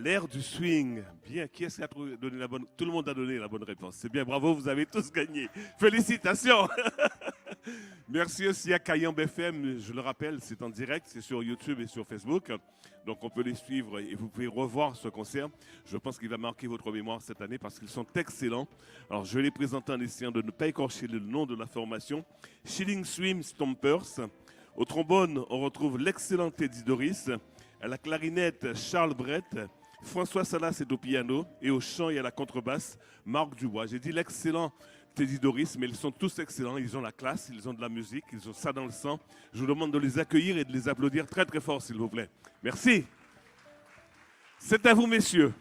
L'air du swing. Bien, qui est-ce qui a donné la bonne... Tout le monde a donné la bonne réponse. C'est bien, bravo, vous avez tous gagné. Félicitations. Merci aussi à Kayambe FM. Je le rappelle, c'est en direct, c'est sur YouTube et sur Facebook. Donc on peut les suivre et vous pouvez revoir ce concert. Je pense qu'il va marquer votre mémoire cette année parce qu'ils sont excellents. Alors je vais les présenter en essayant de ne pas écorcher le nom de la formation. Shilling Swim Stompers. Au trombone, on retrouve l'excellent Teddy Doris. À la clarinette, Charles Brett. François Salas est au piano. Et au chant et à la contrebasse, Marc Dubois. J'ai dit l'excellent Teddy Doris, mais ils sont tous excellents. Ils ont la classe, ils ont de la musique, ils ont ça dans le sang. Je vous demande de les accueillir et de les applaudir très très fort, s'il vous plaît. Merci. C'est à vous, messieurs.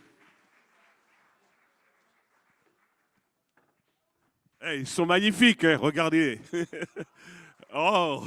Hey, ils sont magnifiques, hein, regardez. Oh.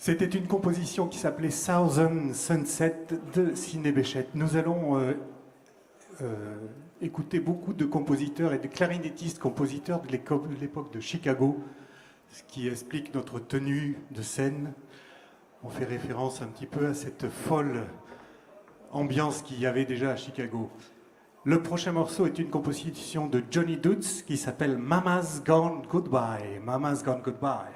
C'était une composition qui s'appelait Southern Sunset de Sidney Bechet. Nous allons écouter beaucoup de compositeurs et de clarinettistes compositeurs de l'époque de Chicago, ce qui explique notre tenue de scène. On fait référence un petit peu à cette folle ambiance qu'il y avait déjà à Chicago. Le prochain morceau est une composition de Johnny Dutz qui s'appelle Mama's Gone Goodbye. Mama's Gone Goodbye.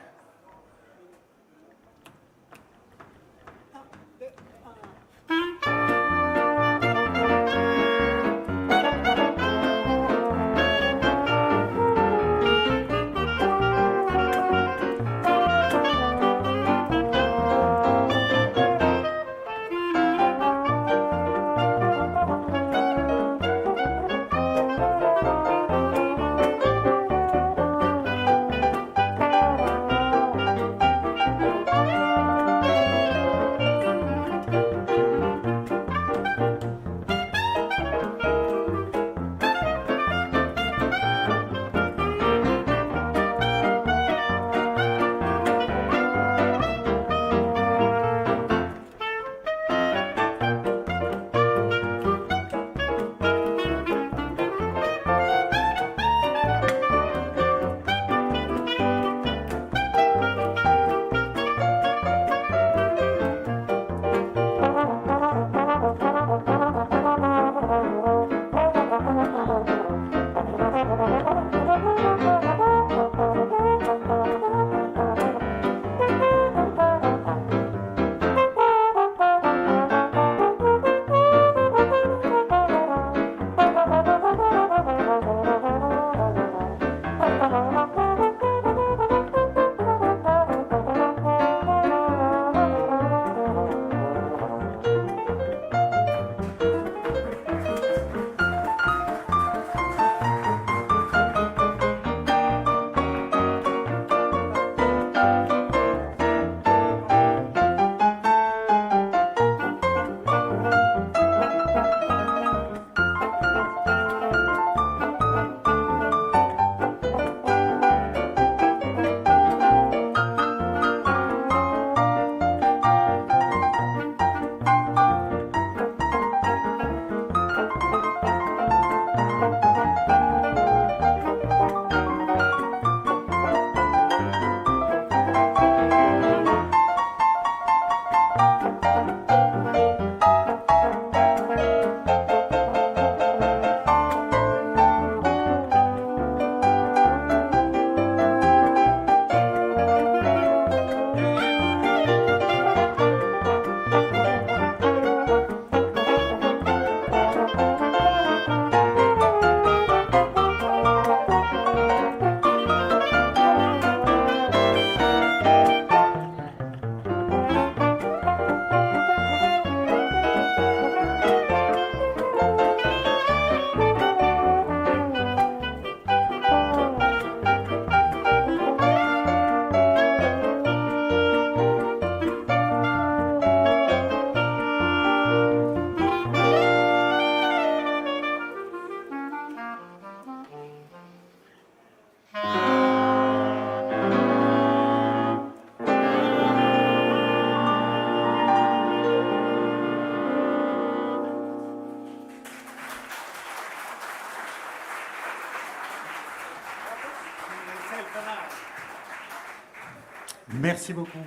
Merci beaucoup.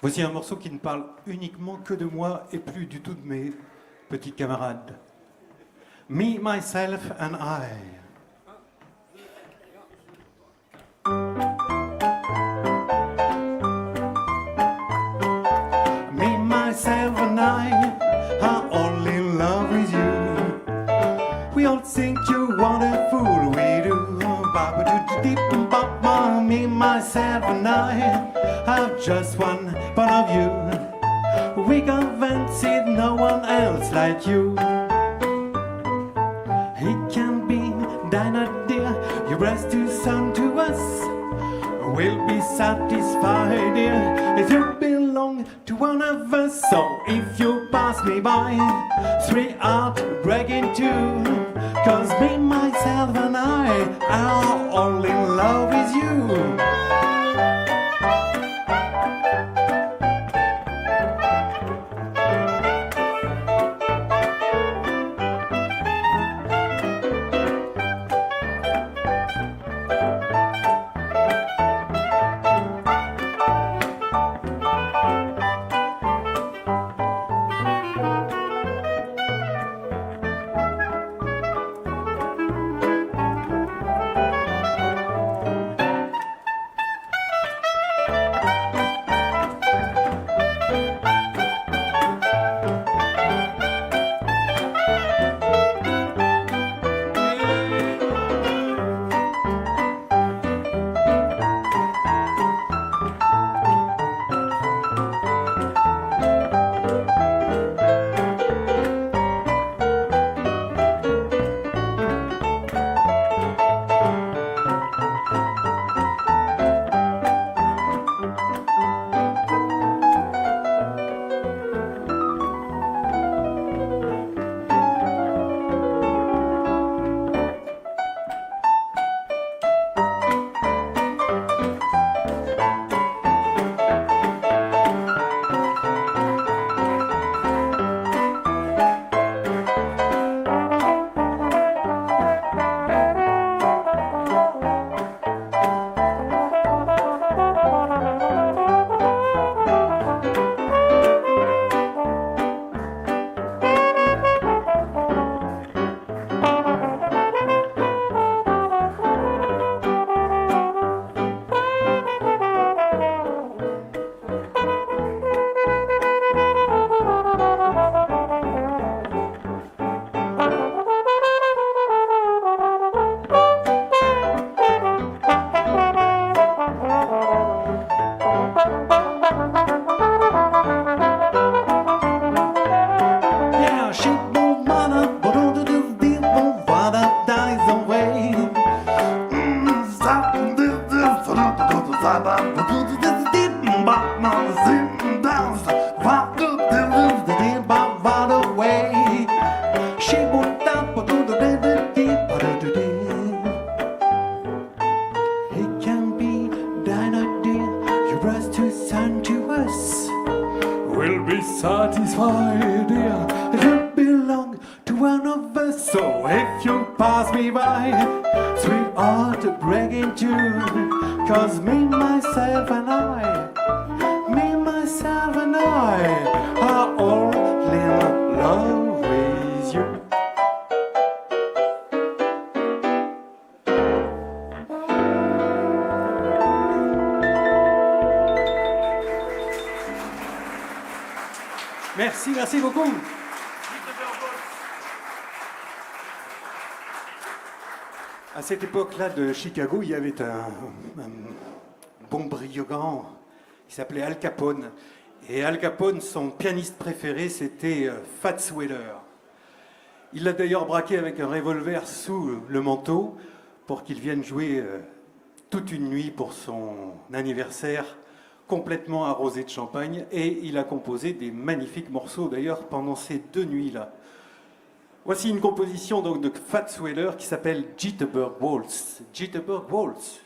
Voici un morceau qui ne parle uniquement que de moi et plus du tout de mes petits camarades. Me, Myself and I. Me, myself and I are all in love with you. We all think you're wonderful, we do. Me, myself and I have just one part of you. We can't see no one else like you. It can be Dinah dear, your breast too sound to us. We'll be satisfied, dear, if you belong to one of us. So if you pass me by, 3 heart breaking two. Cause me, myself and I are all in love with you. satisfied, dear, if you belong to one of us. So if you pass me by, sweetheart, break in two. Cause me, myself and I are all in love with you. Merci beaucoup. À cette époque-là de Chicago, il y avait un bon brigand qui s'appelait Al Capone. Et Al Capone, son pianiste préféré, c'était Fats Waller. Il l'a d'ailleurs braqué avec un revolver sous le manteau pour qu'il vienne jouer toute une nuit pour son anniversaire, complètement arrosé de champagne. Et il a composé des magnifiques morceaux d'ailleurs pendant ces 2 nuits-là. Voici une composition donc de Fats Waller qui s'appelle Jitterbug Waltz. Jitterbug Waltz.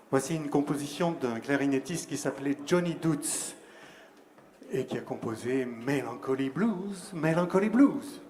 Voici une composition d'un clarinettiste qui s'appelait Johnny Dutz et qui a composé Melancholy Blues, Melancholy Blues.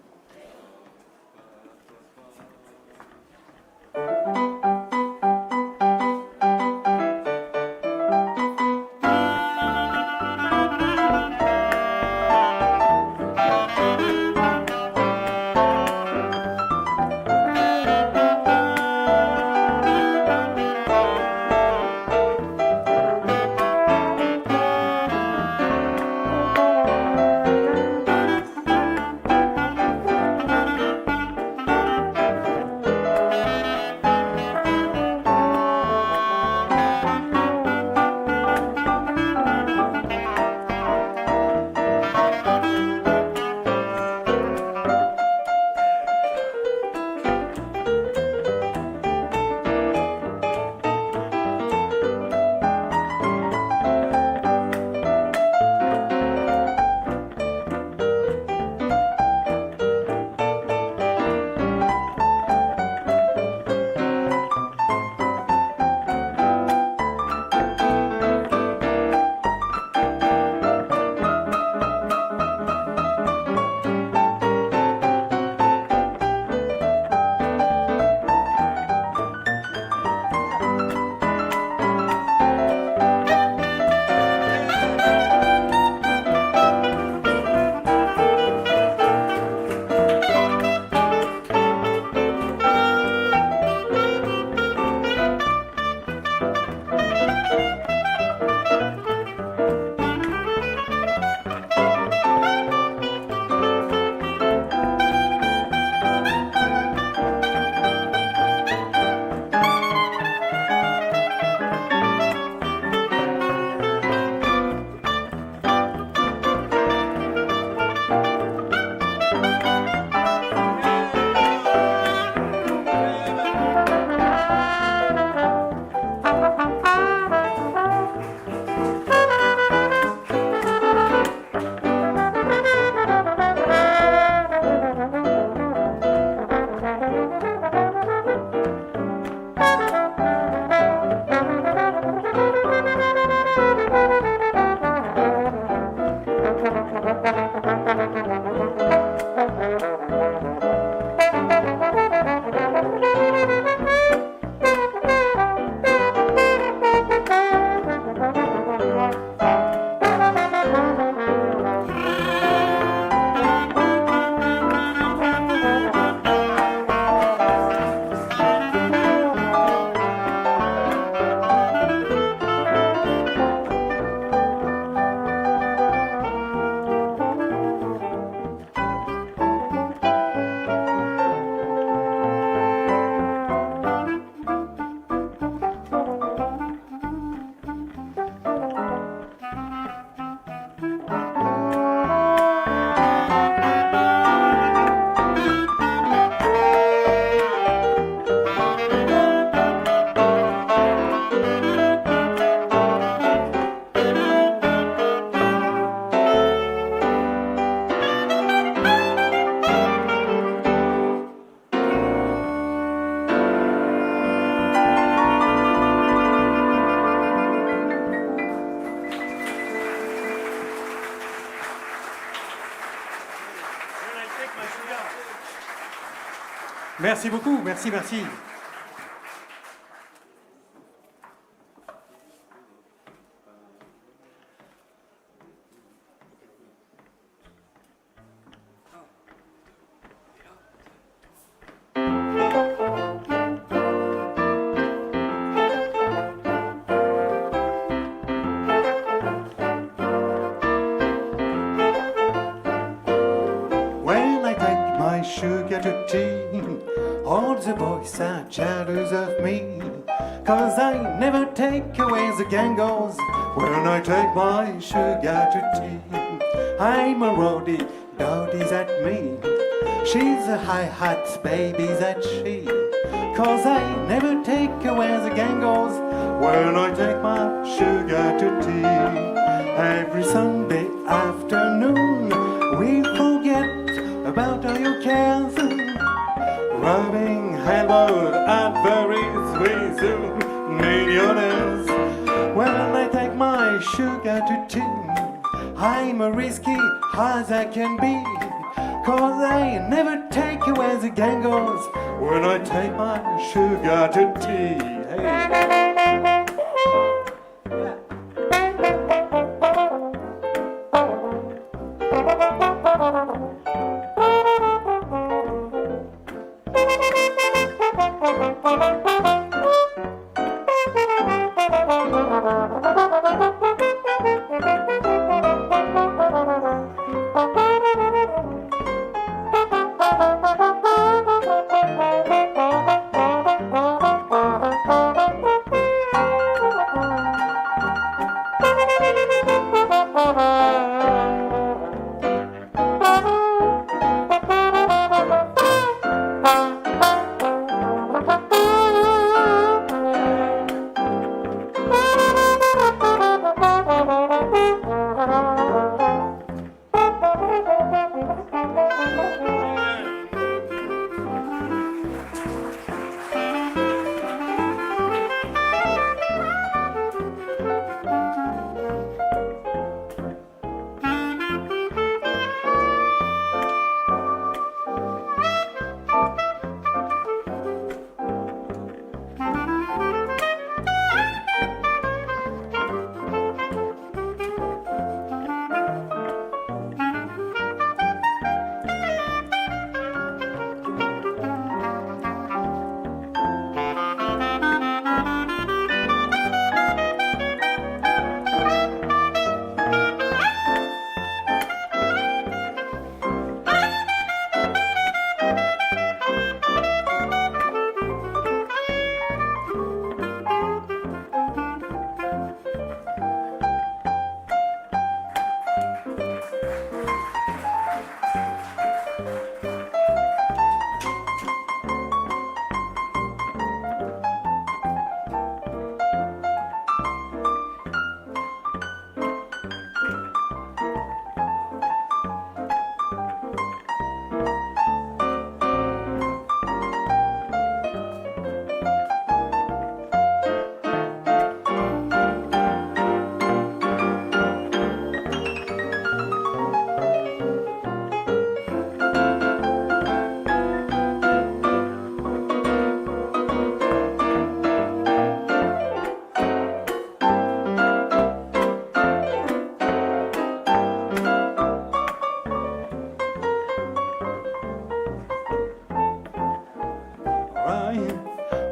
Merci beaucoup, merci, merci. When I take my sugar to tea, all the boys are jealous of me, 'cause I never take away the gangles when I take my sugar to tea. I'm a roadie, Dodie's at me. She's a hi-hat baby that she, 'cause I never take away the gangles when I take my sugar to tea. Every Sunday afternoon we forget about all your cares. Rubbing elbows at the with millionaires. When I take my sugar to tea, I'm as risky as I can be. Cause I never take away the gang goes when I take my sugar to tea. Hey.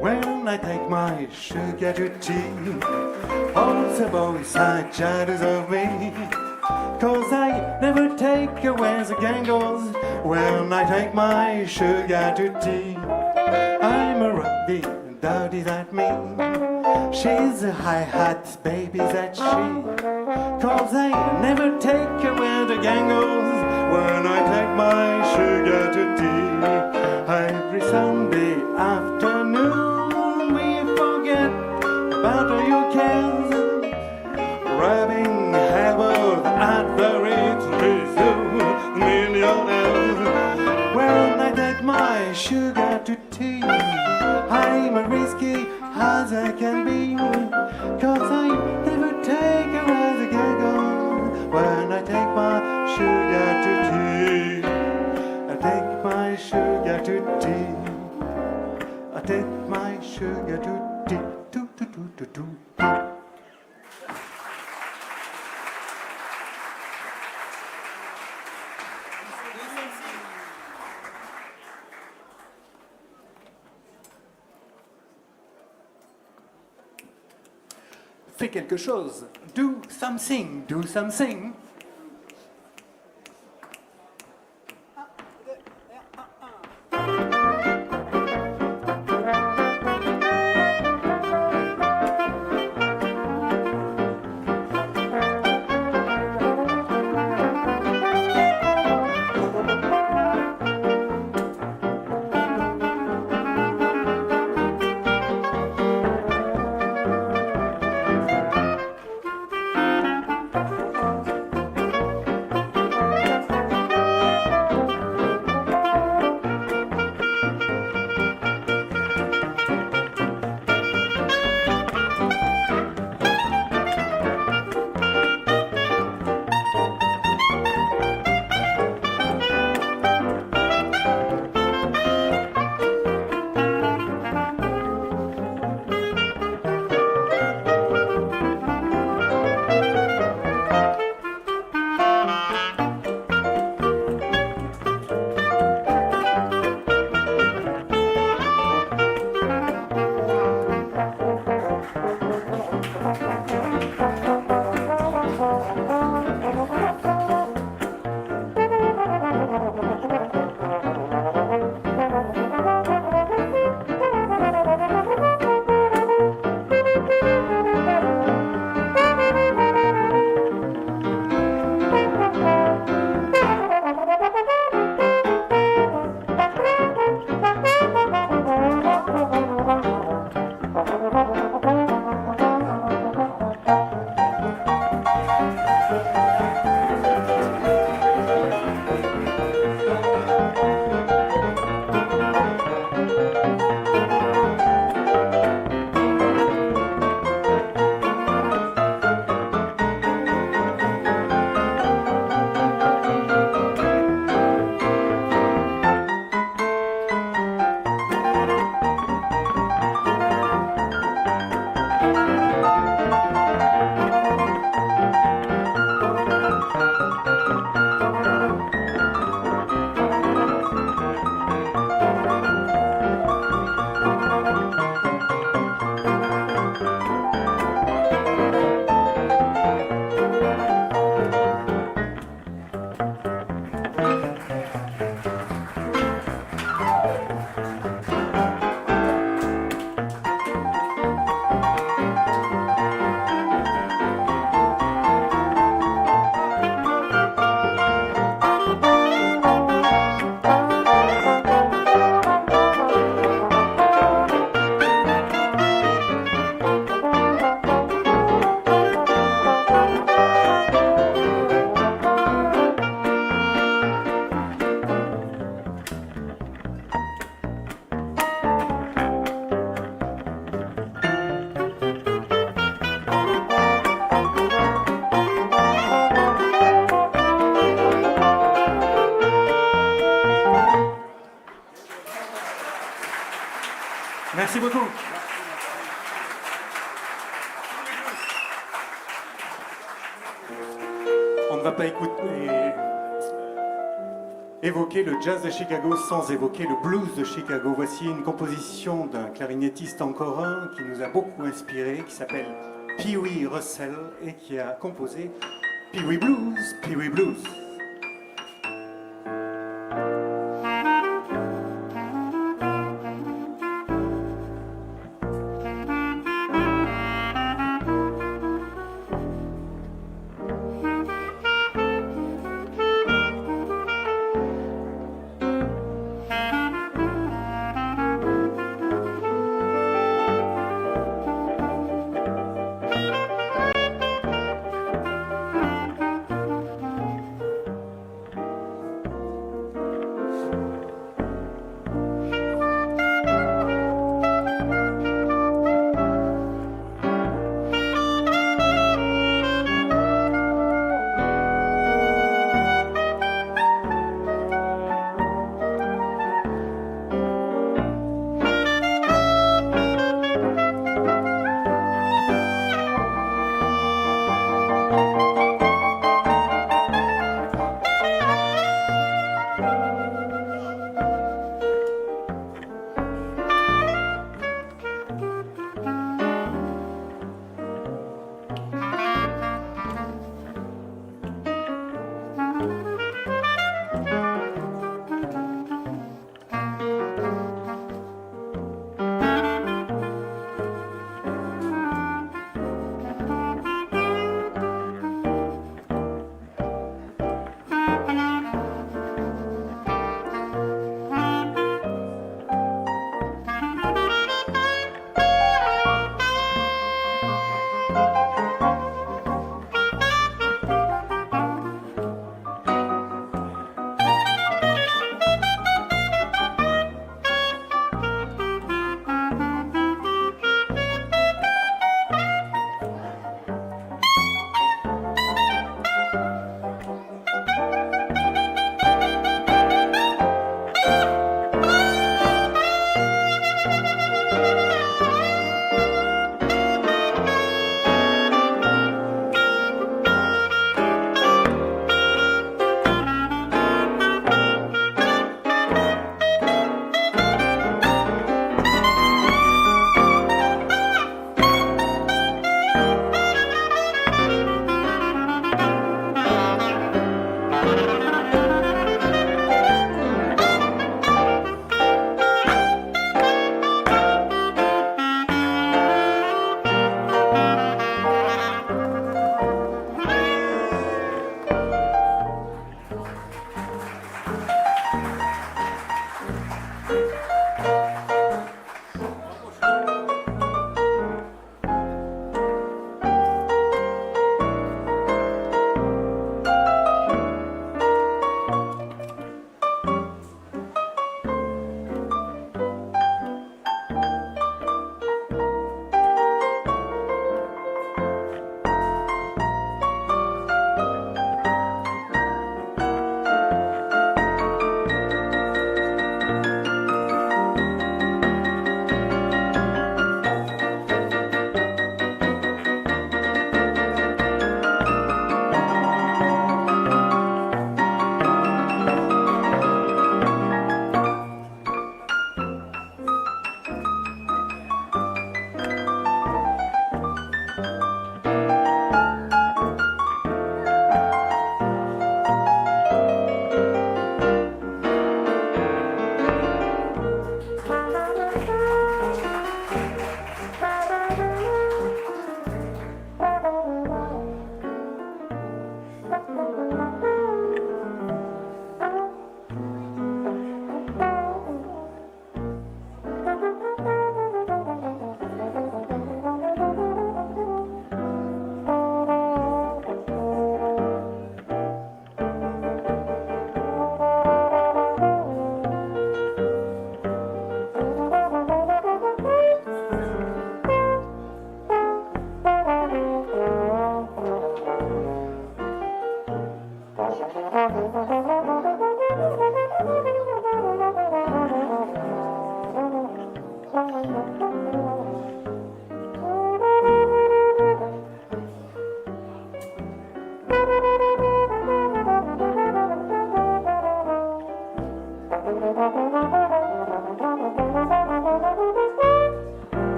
When I take my sugar to tea, all the boys are jealous of me. Cause I never take away the gang goes when I take my sugar to tea. I'm a rugby, dirty that me. She's a hi-hat baby that she. Cause I never take away the gang goes when I take my sugar to tea. Every Sunday afternoon we forget about all your cares, rubbing elbows at the rich millionaires. When I take my sugar to tea, I'm as risky as I can be. Cause I never take away the gaggle when I take my sugar to tea. I take my sugar to tea. I take my sugar to tea. Do, do, do, do, do. Fais quelque chose. Do something. Do something. Merci beaucoup. On ne va pas évoquer le jazz de Chicago sans évoquer le blues de Chicago. Voici une composition d'un clarinettiste encore un qui nous a beaucoup inspiré, qui s'appelle Pee Wee Russell et qui a composé Pee Wee Blues, Pee Wee Blues.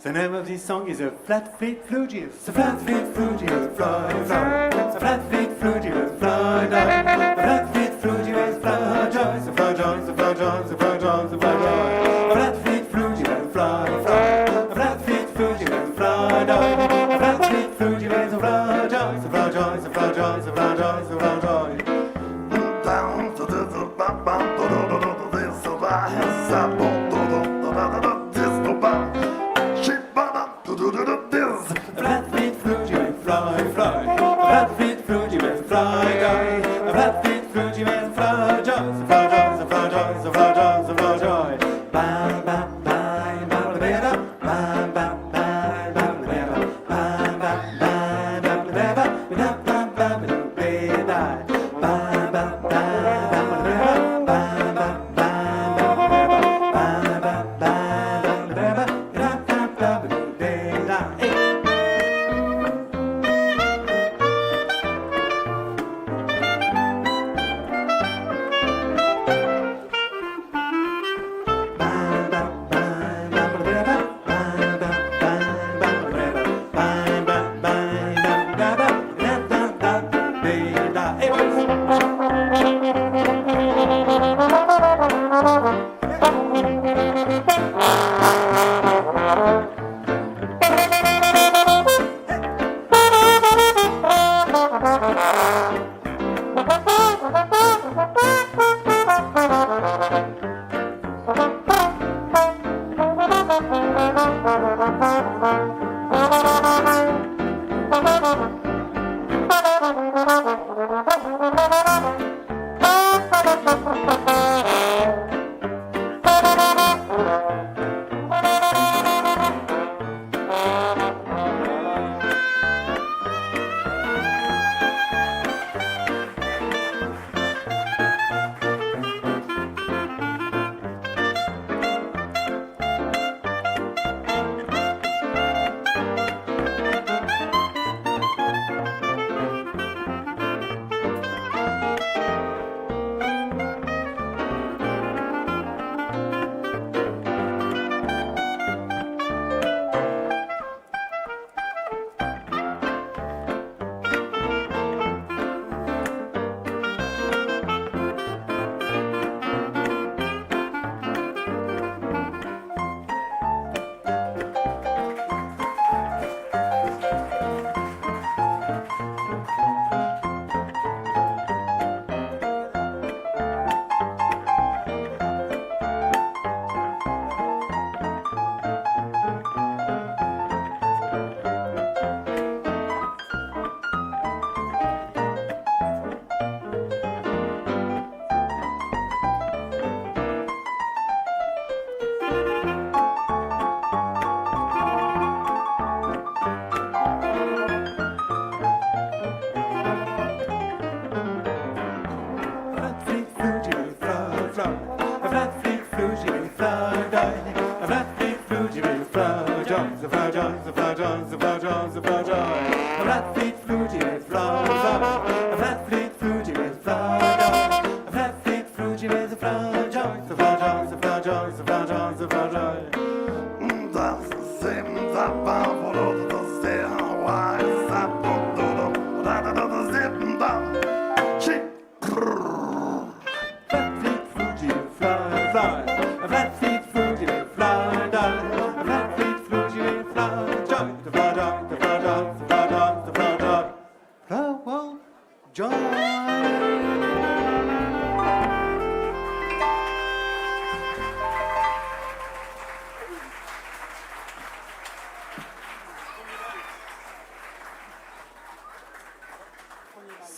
The name of this song is a Flat-Feet Flugius. The Flat-Feet Flugius fly, fly. The Flat-Feet Flugius fly, die. The Flat-Feet Flugius fly, joy. The fly, joy, the fly, joy, the fly, joy, the fly, joy. The Flat-Feet Flugius fly, fly. The Flat-Feet Flugius fly, die. The Flat-Feet Flugius fly, joy. The fly, joy, the fly, joy, the fly, joy, the fly, joy. Down to the bam bam to the this so I have The Flat-Feet Flugius fly, fly. The Flat-Feet Flugius fly, die. The Flat-Feet Flugius fly, joy. The fly, joy, the fly, joy, the fly, joy, the fly, joy. Bam, bam, bam, bam, bam, bam, bam, bam, bam, bam, bam, bam, bam, bam, bam,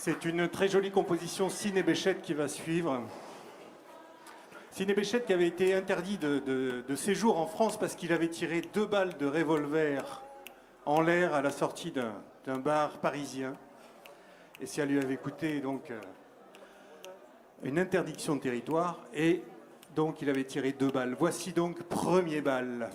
C'est une très jolie composition Ciné Béchette qui va suivre. Ciné Béchette qui avait été interdit de séjour en France parce qu'il avait tiré 2 balles de revolver en l'air à la sortie d'un bar parisien. Et ça lui avait coûté donc une interdiction de territoire. Et donc il avait tiré 2 balles. Voici donc Premier bal.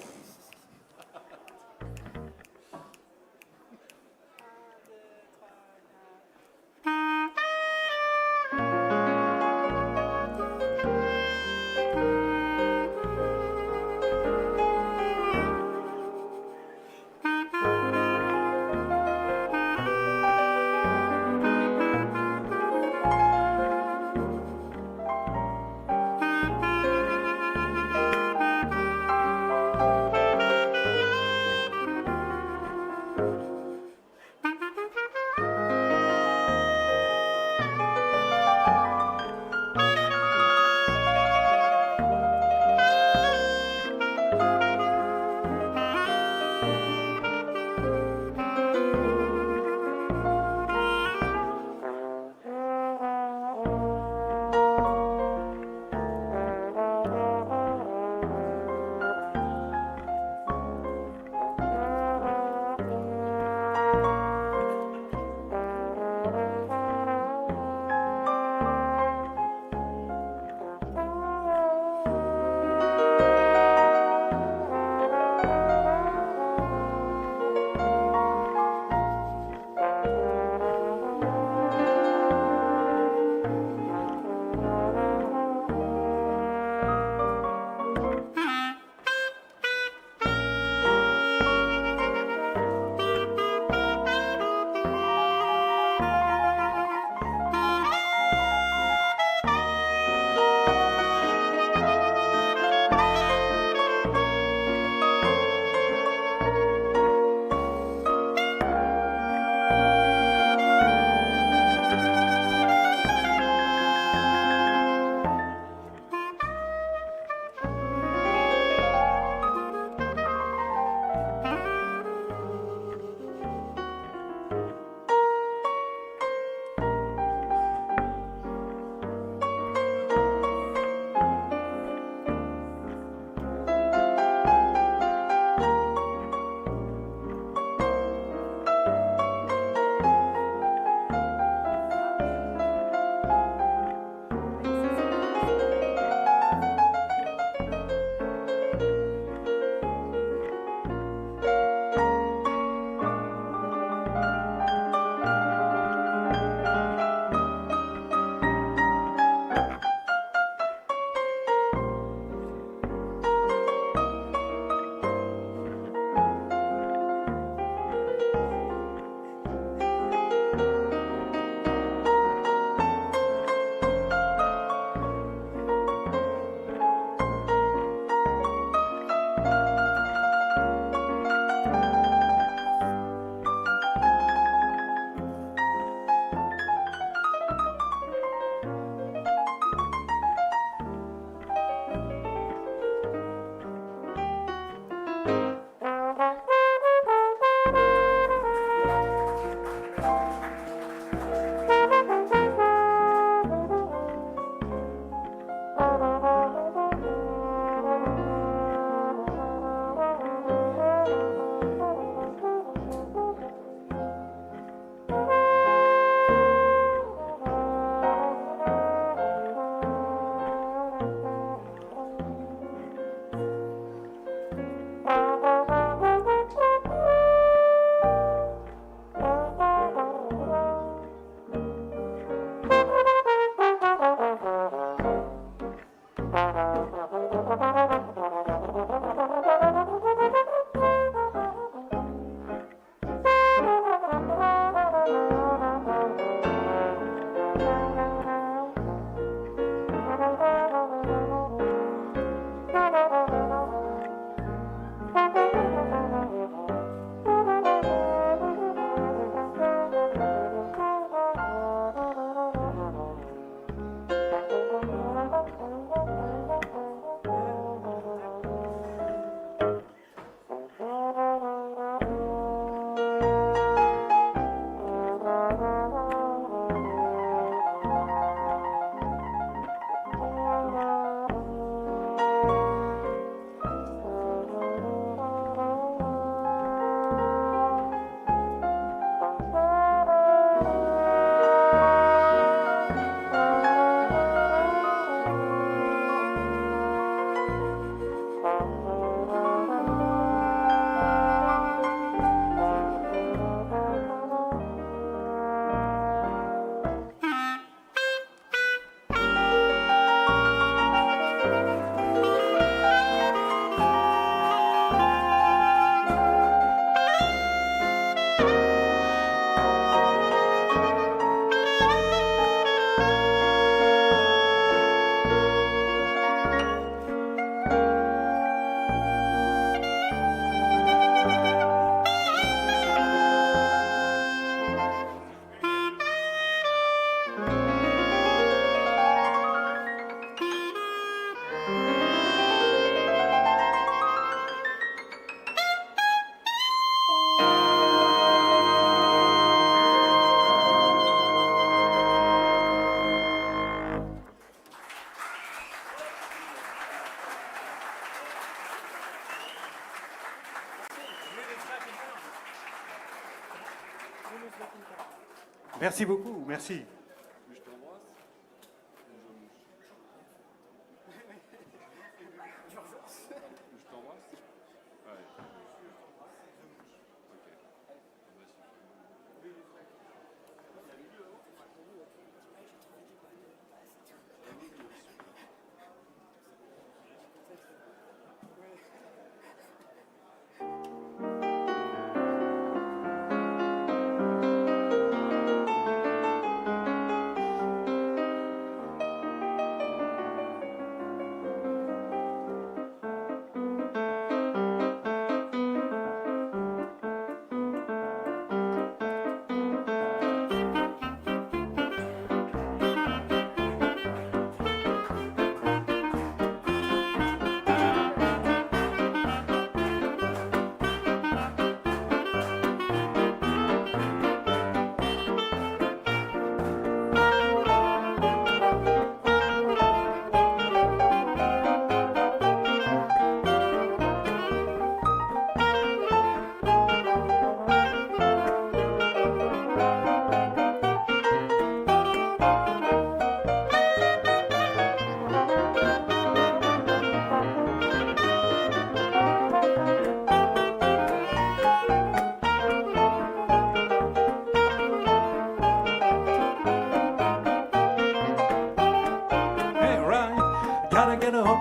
Merci beaucoup, merci.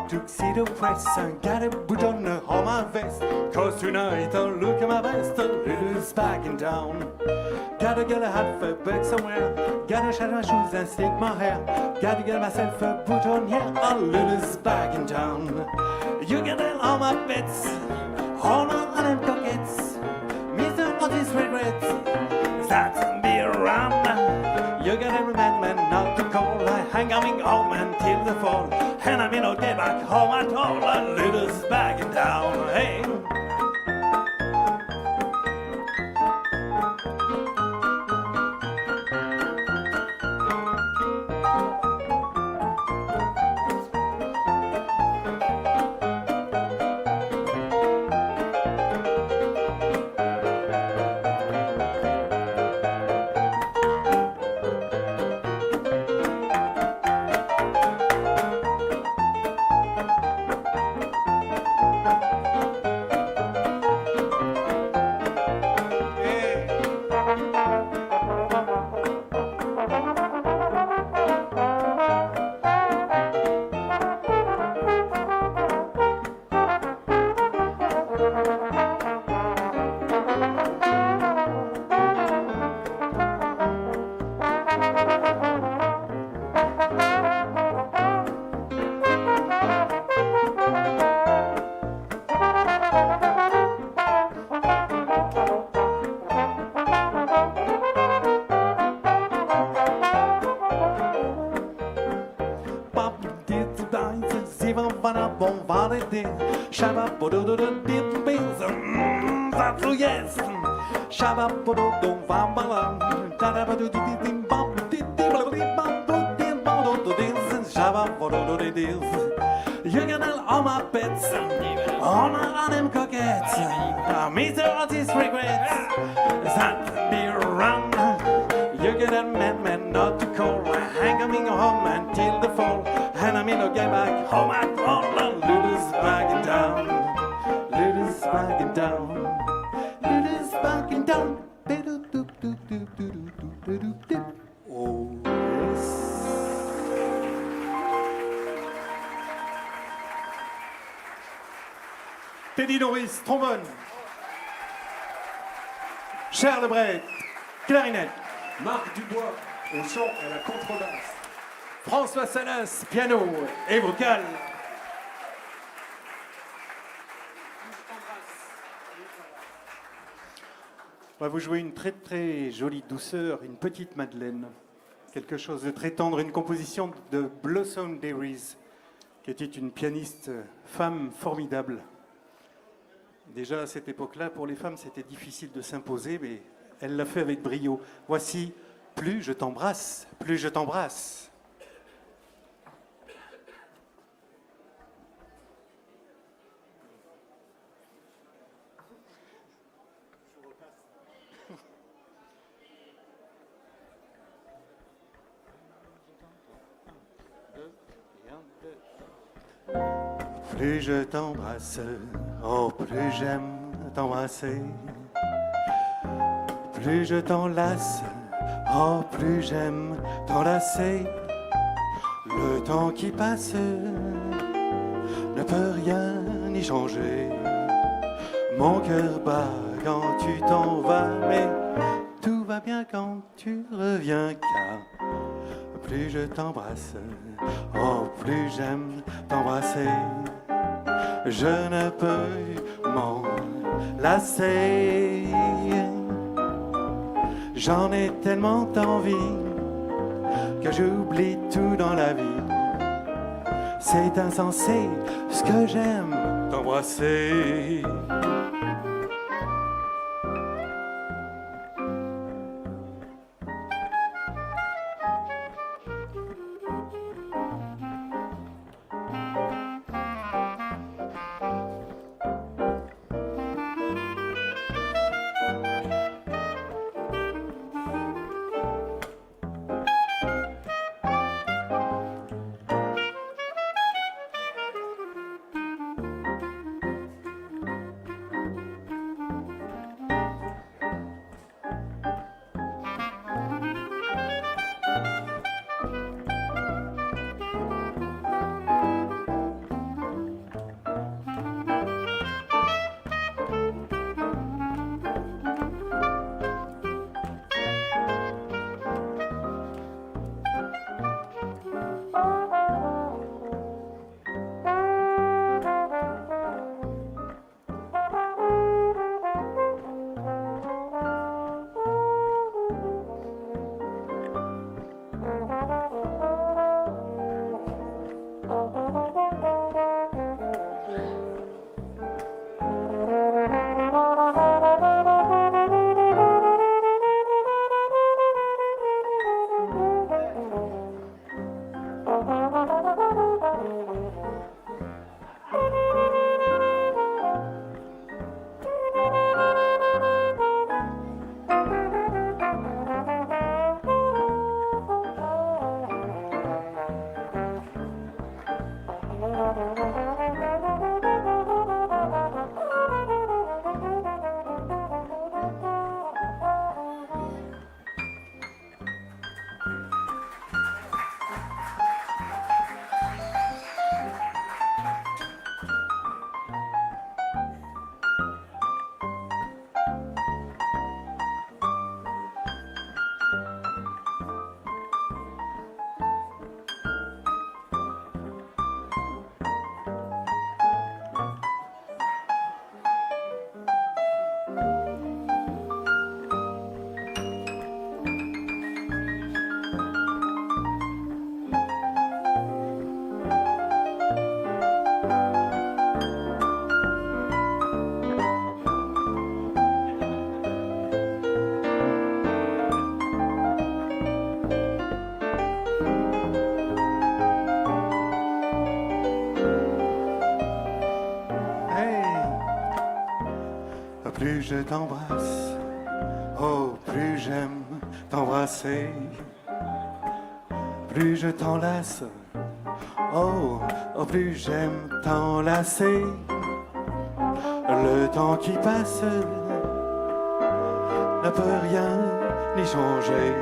tuxedo press, I got a boot on all my vest. Cause tonight I'll look at my best, a little bagging down. Gotta get a hat for bed somewhere. Gotta shine my shoes and stick my hair. Gotta get myself a boot on, yeah, a little bagging down. You get it all. all my bets, all my them coquettes. Mr. Otis regrets that be around. You got every man not to call. I'm coming home until the fall, and I may not get back home at all. I lead us back down. Hey. You can tell all my bets, all my them coquettes. Mr. Otis regrets that be around. You get a man not to call. I'm coming home until the fall, and I may not get back home at all. Lulu's backing down, Lulu's backing down, Lulu's backing down. Oh yes. Teddy Norris, trombone. Charles Lebret, clarinette. Marc Dubois, au chant et à la contrebasse. François Salas, piano et vocal. On va vous jouer une très très jolie douceur, une petite Madeleine. Quelque chose de très tendre, une composition de Blossom Dairies, qui était une pianiste femme formidable. Déjà à cette époque-là, pour les femmes, c'était difficile de s'imposer, mais elle l'a fait avec brio. Voici Plus je t'embrasse, plus je t'embrasse. Plus je t'embrasse, oh plus j'aime t'embrasser. Plus je t'enlace, oh plus j'aime t'enlacer. Le temps qui passe ne peut rien y changer. Mon cœur bat quand tu t'en vas, mais tout va bien quand tu reviens, car plus je t'embrasse, oh plus j'aime t'embrasser. Je ne peux m'en lasser. J'en ai tellement envie que j'oublie tout dans la vie. C'est insensé ce que j'aime t'embrasser. plus je t'embrasse, oh, plus j'aime t'embrasser. Plus je t'enlace, oh, plus j'aime t'enlacer. Le temps qui passe ne peut rien y changer.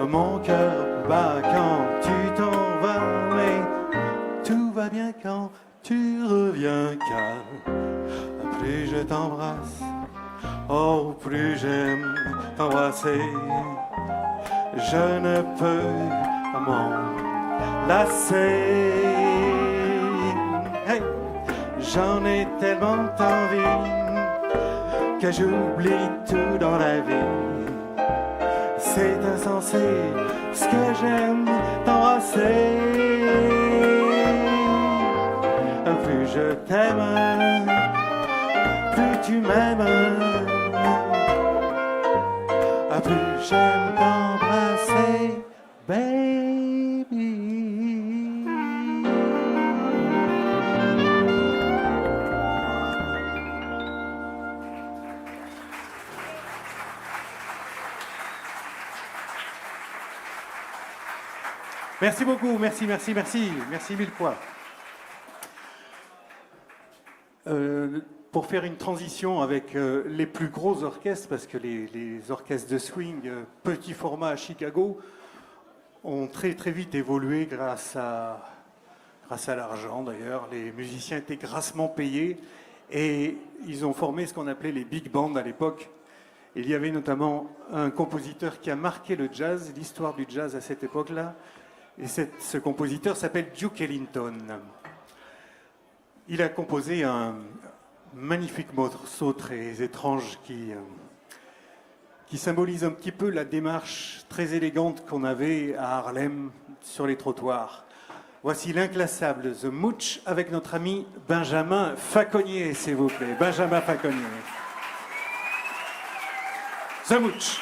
Mon cœur bat quand tu t'en vas, mais tout va bien quand tu reviens, car plus je t'embrasse, oh, plus j'aime t'embrasser. Je ne peux m'en lasser. Hey, j'en ai tellement envie que j'oublie tout dans la vie. C'est insensé ce que j'aime t'embrasser. Plus je t'aime, plus tu m'aimes. Plus j'aime t'embrasser, baby. Merci beaucoup, merci mille fois. Pour faire une transition avec les plus gros orchestres, parce que les orchestres de swing petit format à Chicago ont très très vite évolué grâce à l'argent d'ailleurs. Les musiciens étaient grassement payés et ils ont formé ce qu'on appelait les big bands à l'époque. Il y avait notamment un compositeur qui a marqué le jazz, l'histoire du jazz à cette époque-là, et ce compositeur s'appelle Duke Ellington. Il a composé un magnifique morceau très étrange qui symbolise un petit peu la démarche très élégante qu'on avait à Harlem sur les trottoirs. Voici l'inclassable The Mooch avec notre ami Benjamin Faconnier, s'il vous plaît. Benjamin Faconnier. The Mooch.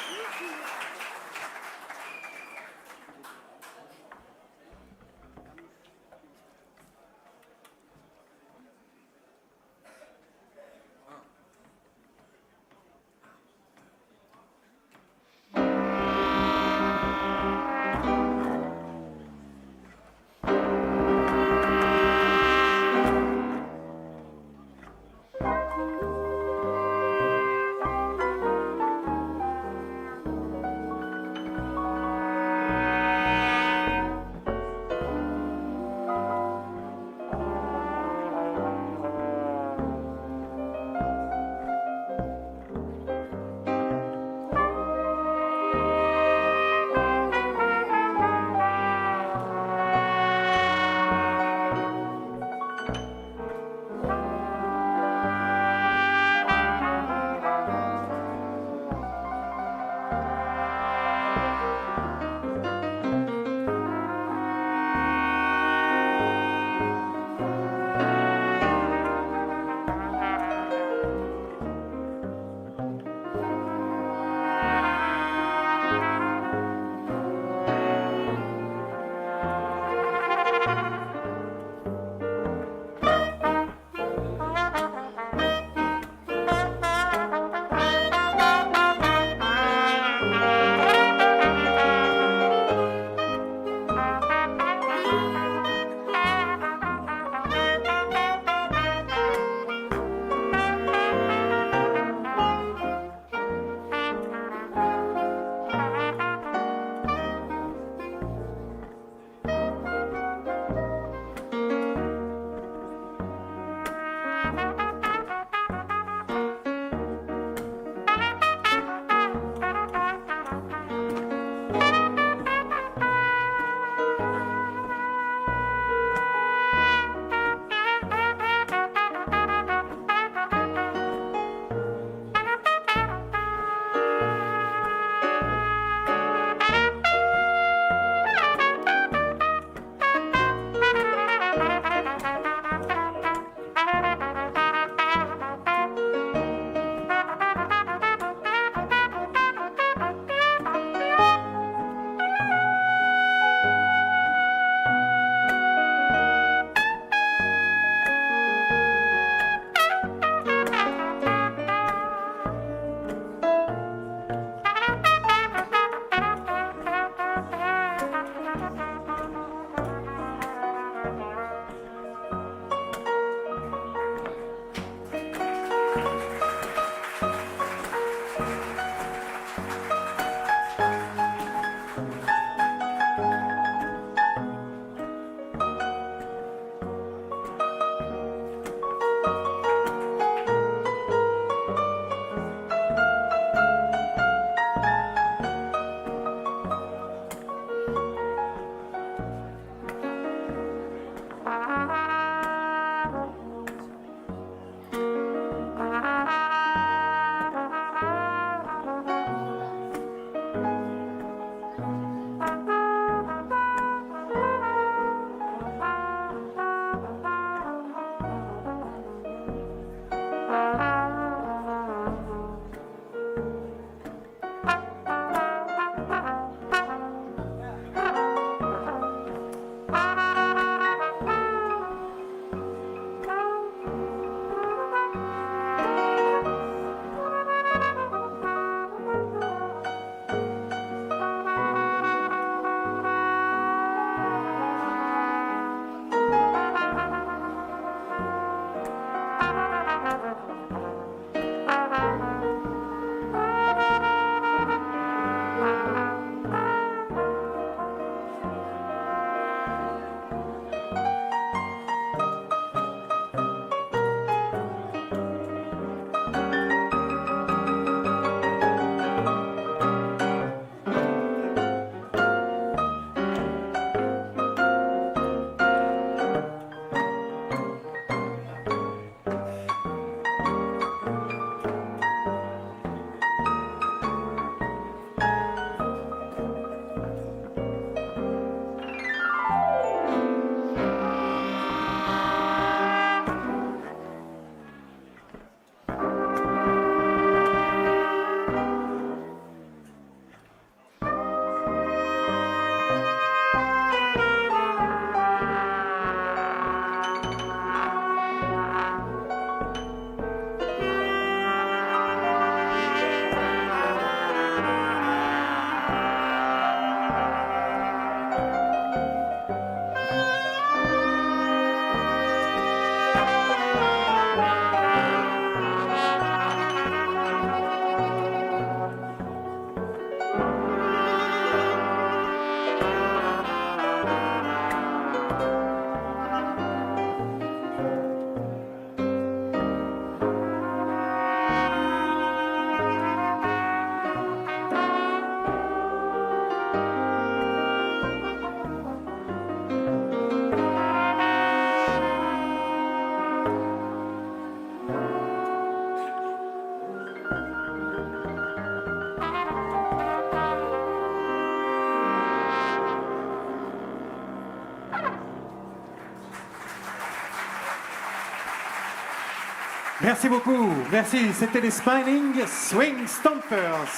Merci beaucoup. Merci. C'était les Smiling Swing Stompers.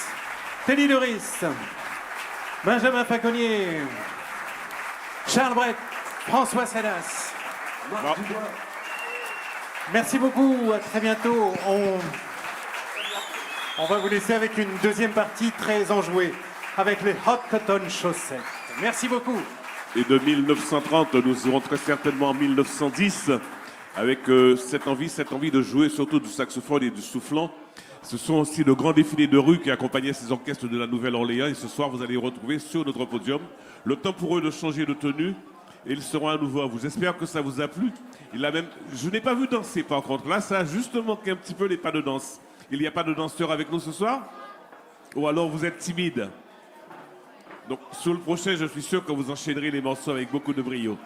Teddy Doris, Benjamin Faconnier, Charles Brett, François Sadas. Marc Dubois. Merci beaucoup. À très bientôt. On va vous laisser avec une deuxième partie très enjouée avec les Hot Cotton Chaussettes. Merci beaucoup. Et de 1930, nous irons très certainement en 1910 avec cette envie de jouer surtout du saxophone et du soufflant. Ce sont aussi de grands défilés de rue qui accompagnaient ces orchestres de la Nouvelle-Orléans. Et ce soir, vous allez les retrouver sur notre podium. Le temps pour eux de changer de tenue et ils seront à nouveau à vous. J'espère que ça vous a plu. Je n'ai pas vu danser par contre. Là, ça a juste manqué un petit peu les pas de danse. Il n'y a pas de danseurs avec nous ce soir? Ou alors vous êtes timide? Donc sur le prochain, je suis sûr que vous enchaînerez les morceaux avec beaucoup de brio.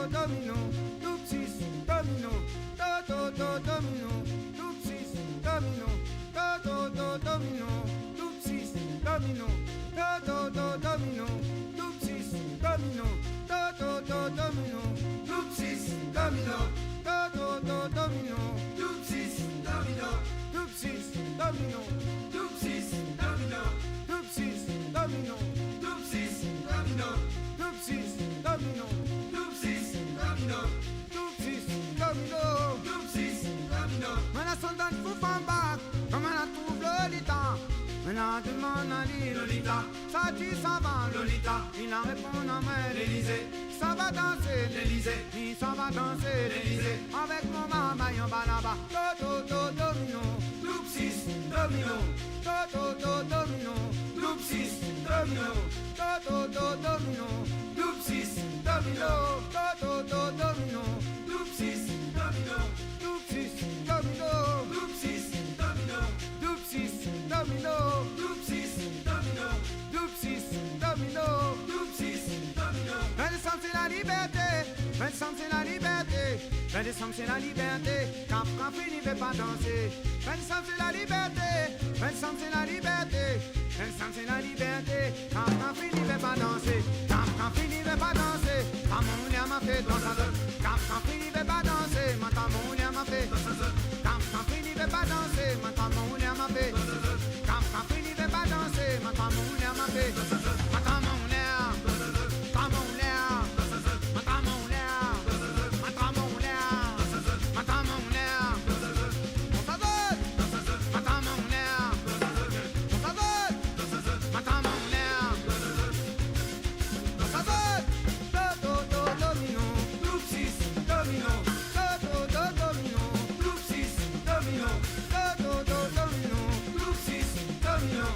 Domino, Dupsis, Domino, Domino, Dupsis, Domino, Domino, Dupsis, Domino, Domino, Dupsis, Domino, Domino, Dupsis, Domino, Domino, Dupsis, Domino, Dupsis, Domino, Dupsis, Domino, Dupsis, Domino, Dupsis, Domino, Dupsis, Domino. When I son done for fun back, come on to Lolita. When I demande à lui, Lolita, ça tu s'en va, Lolita. Il en répond à moi, l'Élysée. Ça va danser, l'Élysée. Il s'en va danser, l'Élysée. Avec mon maman, y'en va là-bas. Domino, Loupsis, Domino. Domino, Loupsis, Domino. Domino, Loupsis, Domino. Domino, Loupsis, Domino. Loupsis, Domino. Loupsis, Domino. Loupsis, Domino. Loupsis, Domino. Loupsis, Domino. Loupsis, Domino. Vincent, c'est la liberté. Vincent, c'est la liberté. Vincent, c'est la liberté. Quand finit, ne veut pas danser. Vincent, c'est la liberté. Vincent, c'est la liberté. Vincent, c'est la liberté. Quand finit, ne veut pas danser. Quand finit, ne veut pas danser. Quand mon lien m'a fait danser. Quand finit, ne veut pas danser. Quand mon lien m'a fait. Quand finit, ne veut pas danser. Quand mon lien m'a fait. Quand finit, ne veut pas danser. Quand mon lien m'a fait. Quand mon lien. Quand mon lien. Quand mon lien. Quand mon lien. Quand mon lien. On s'avole. Quand mon lien. On s'avole. Quand mon lien. On s'avole. Domino. Loupsis. Domino. Domino. Loupsis. Domino. Domino. Loupsis. Domino.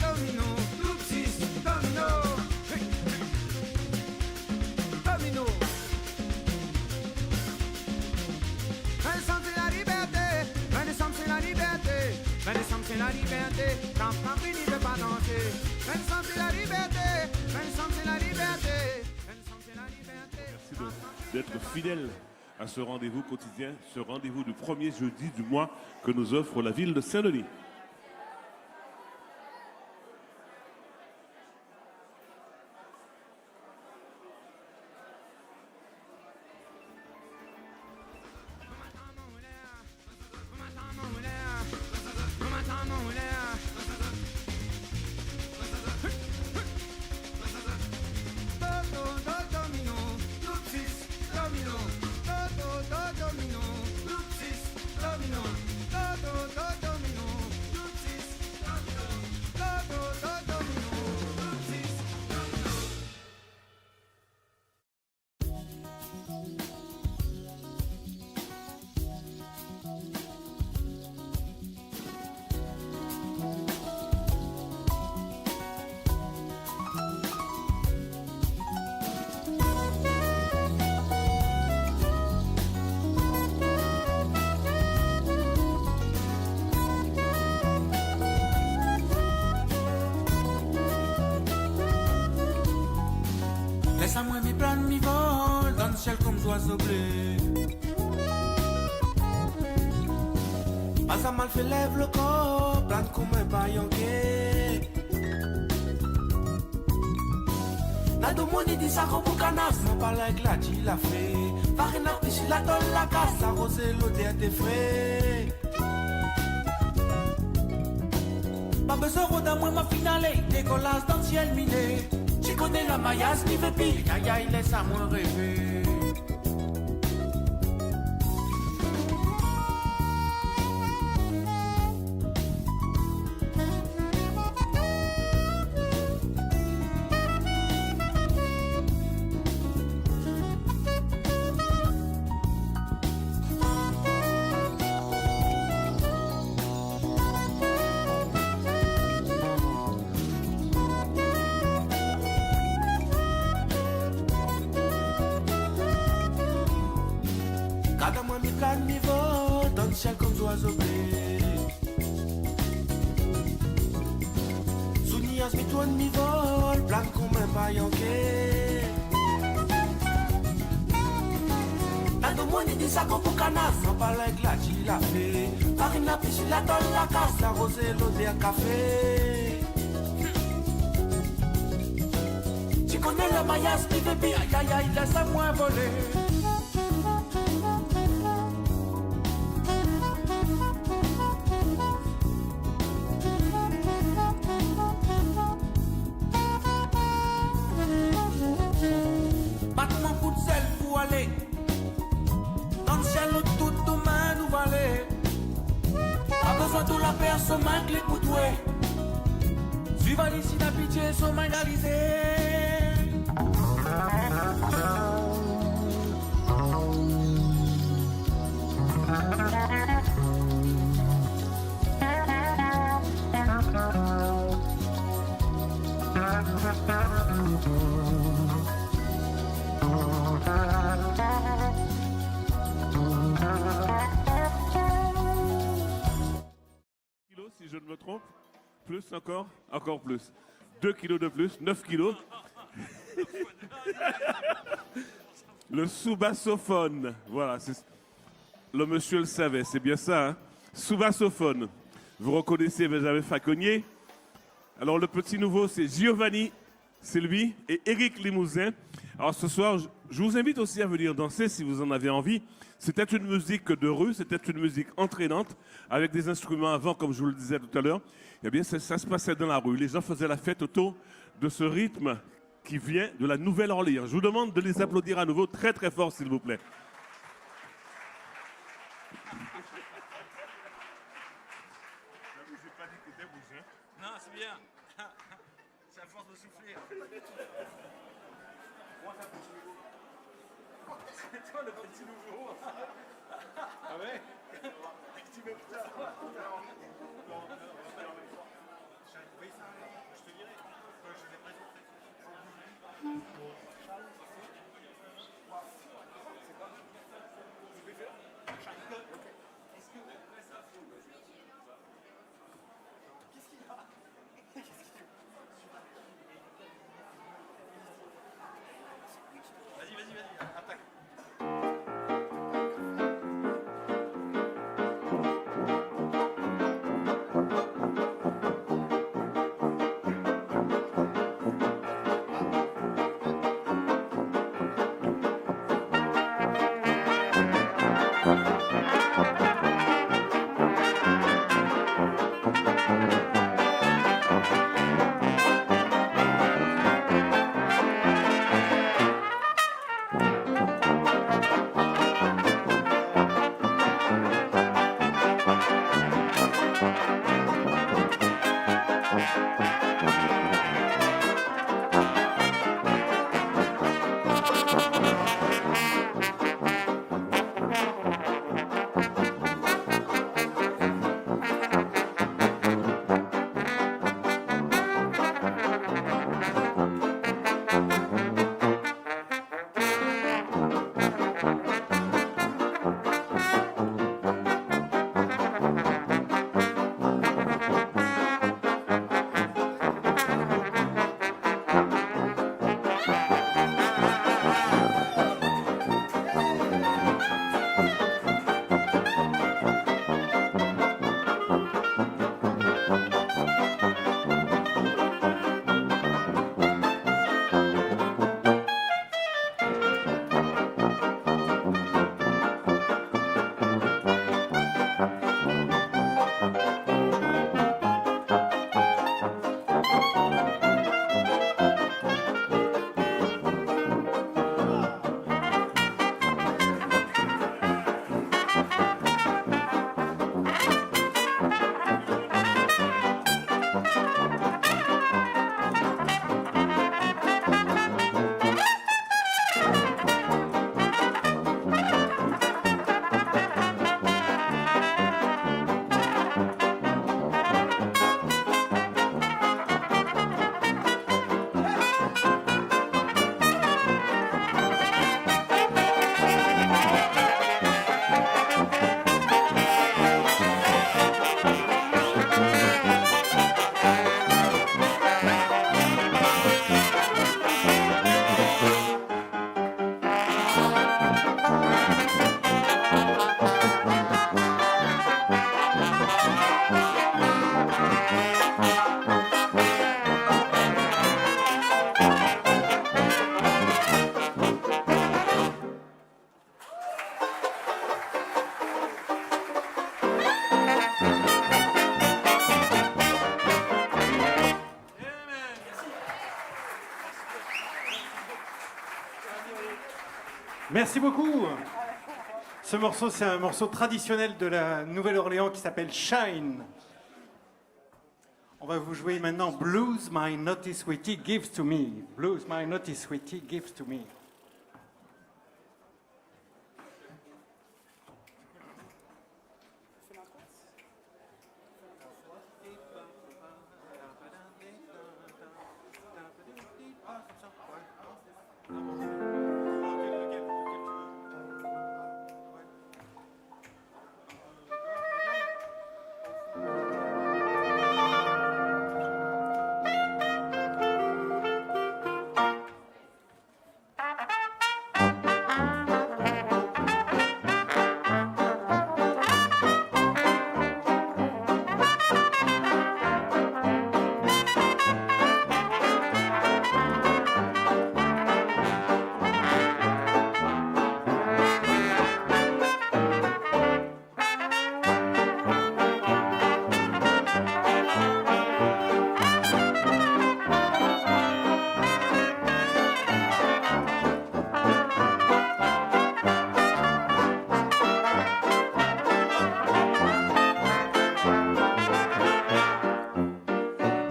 Domino. Loupsis. Domino. Domino. Vincent, c'est la liberté. Vincent, c'est la liberté. Vincent, c'est la liberté. Quand fini, ne veut pas danser. Vincent, c'est la liberté. Vincent, c'est la liberté. Vincent, c'est la liberté. Merci d'être fidèle à ce rendez-vous quotidien, ce rendez-vous du premier jeudi du mois que nous offre la ville de Saint-Denis. Laisse-moi m'y prendre mi vol dans le ciel comme oiseau bleu. Pas à mal fait lève le corps, plane comme un baillonquet. La domoni dit ça comme un canas, mon palais gladi la fait. Farina pichi la donne la casse, arroser l'odeur des frais. Pas besoin d'un moi ma finale, décollage dans le ciel miné. Tu connais la maillasse, mi veut pire, yaya il laisse à moi rêver. plein de niveaux, dans le ciel comme d'oiseaux blés. Souvenirs mi toi mi vol, plein de communs pas yanké. La demande dit ça comme pour canard, sans parler avec la il a fait. Farine la piscine, la dans la casse, la rosée, l'eau à café. Tu connais le maillage, il veut bien, aïe aïe, laisse à moi voler. Battement coup de sel pour aller. Dans le ciel, tout demain nous va aller. Pas besoin de la personne, manque les coups de ouais. Suivant ici la pitié, sont mangalisés. Kilos, si je ne me trompe. Plus encore, encore plus. 2 kilos de plus, 9 kilos. Le sous-bassophone. Voilà, le monsieur le savait, c'est bien ça. Hein? Sous-bassophone. Vous reconnaissez Benjamin Faconnier. Alors le petit nouveau, c'est Giovanni, c'est lui, et Éric Limousin. Alors ce soir, je vous invite aussi à venir danser si vous en avez envie. C'était une musique de rue, c'était une musique entraînante, avec des instruments avant, comme je vous le disais tout à l'heure. Eh bien, ça se passait dans la rue. Les gens faisaient la fête autour de ce rythme qui vient de la Nouvelle-Orléans. Je vous demande de les applaudir à nouveau très très fort, s'il vous plaît. Non, c'est bien. C'est à force de souffler. C'est toi le petit nouveau. Ah ouais. Tu veux pas. Je te dirai. Je vais présenter. C'est quoi? Je vais faire. Est-ce que vous faites ça? Qu'est-ce qu'il y a? Vas-y, attaque. Merci beaucoup. Ce morceau, c'est un morceau traditionnel de la Nouvelle-Orléans qui s'appelle Shine. On va vous jouer maintenant Blues My Naughty Sweetie Gives to Me. Blues My Naughty Sweetie Gives to Me.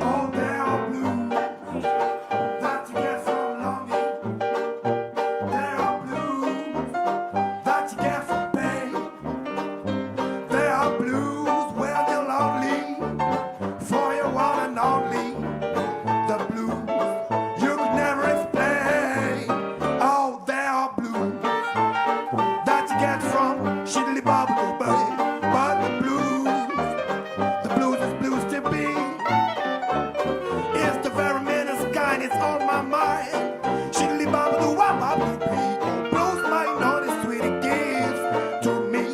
Oh, there are blues that you get from longing. There are blues that you get from pain. There are blues where you're lonely for your one and only. The blues you could never explain. Oh, there are blues that you get from shiddly bobble bay. But the blues is blues to be. It's the very meanest kind, it's on my mind. Shiddly bobble do wop wop do pee. Oh, blues my naughty sweetie gives to me.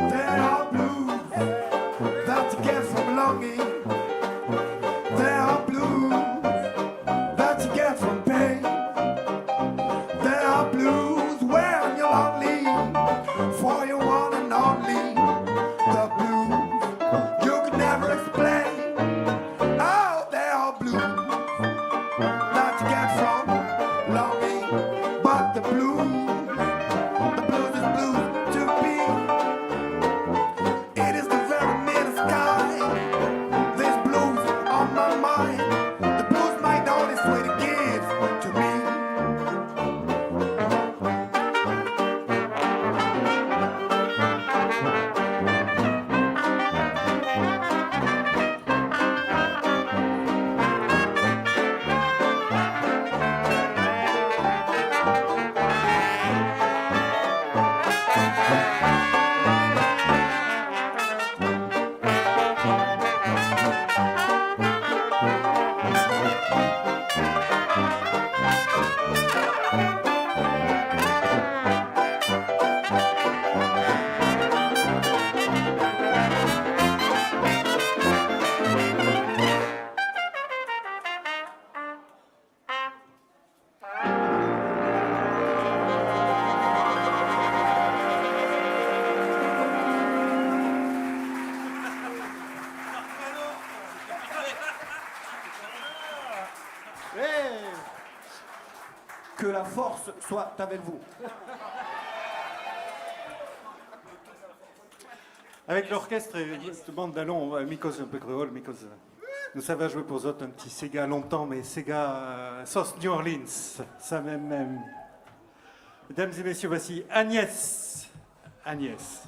There are blues that you get from longing. There are blues that you get from pain. There are blues when you're lonely for your one and only. The blues you could never explain. Oh, there are blues that you get from longing, but the blues is blues to be. It is the very meanest kind. This blues on my mind. The blues might know this way to give to me. la force soit avec vous. Avec l'orchestre et cette bande d'allons, Mikos un peu créole, Mikos. Nous savons jouer pour autres un petit Sega longtemps, mais Sega sauce New Orleans, ça même. Mesdames et messieurs, voici Agnès. Agnès.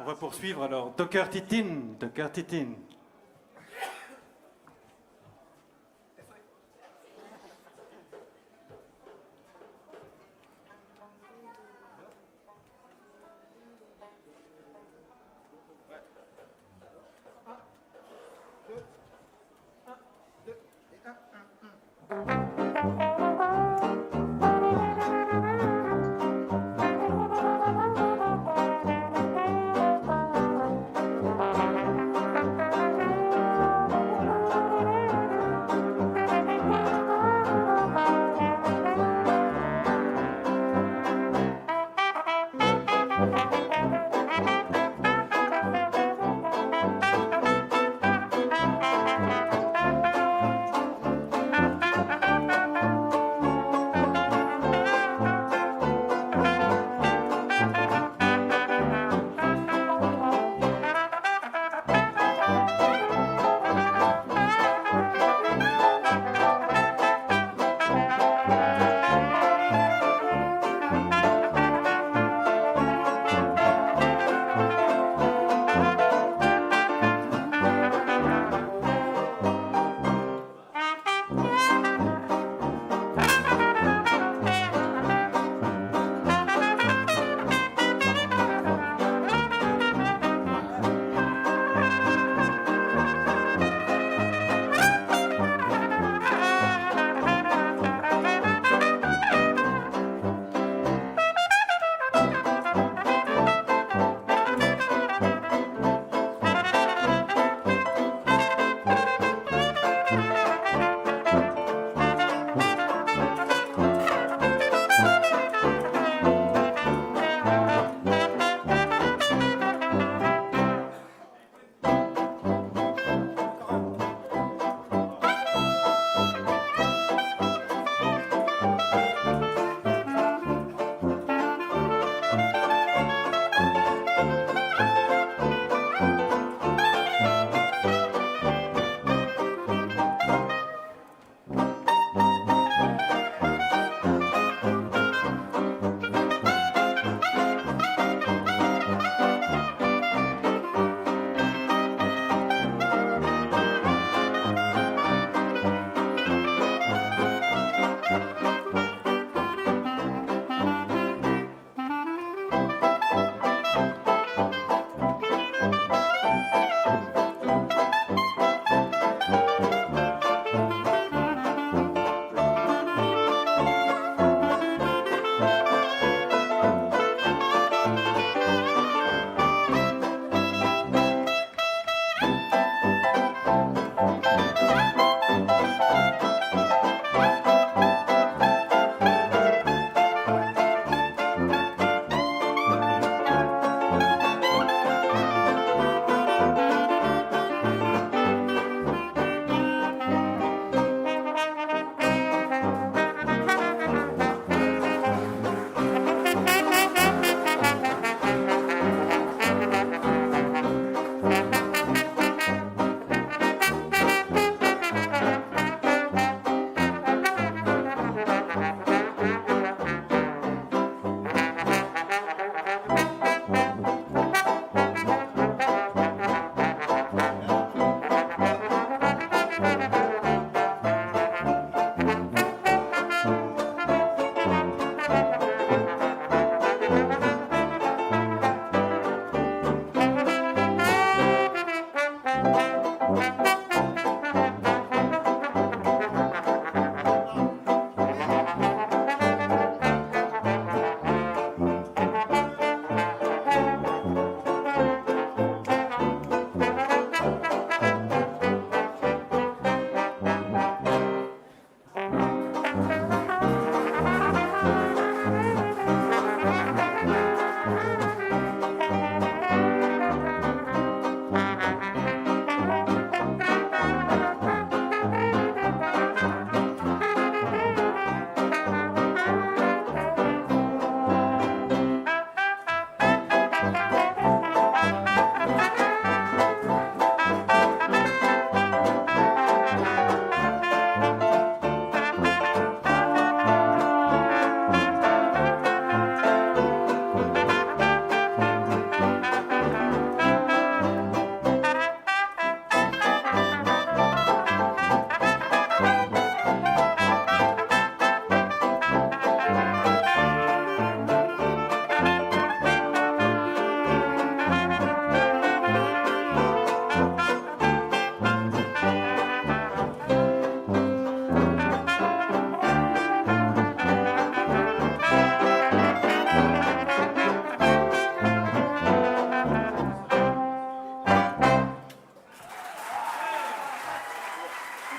va poursuivre alors. Docker Titin, Docker Titin.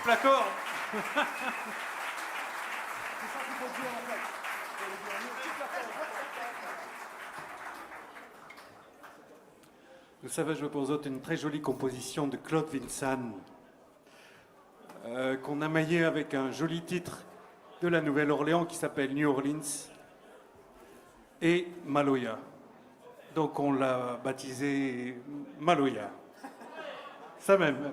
triple accord. Vous savez, je vous propose une très jolie composition de Claude Vinsan qu'on a maillé avec un joli titre de la Nouvelle-Orléans qui s'appelle New Orleans et Maloya. Donc on l'a baptisé Maloya. Ça même.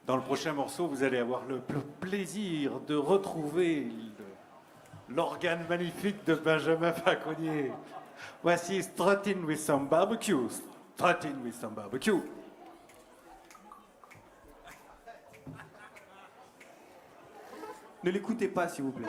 Dans le prochain morceau, vous allez avoir le plaisir de retrouver l'organe magnifique de Benjamin Faconnier. Voici Strutting with some barbecue. Strutting with some barbecue. Ne l'écoutez pas, s'il vous plaît.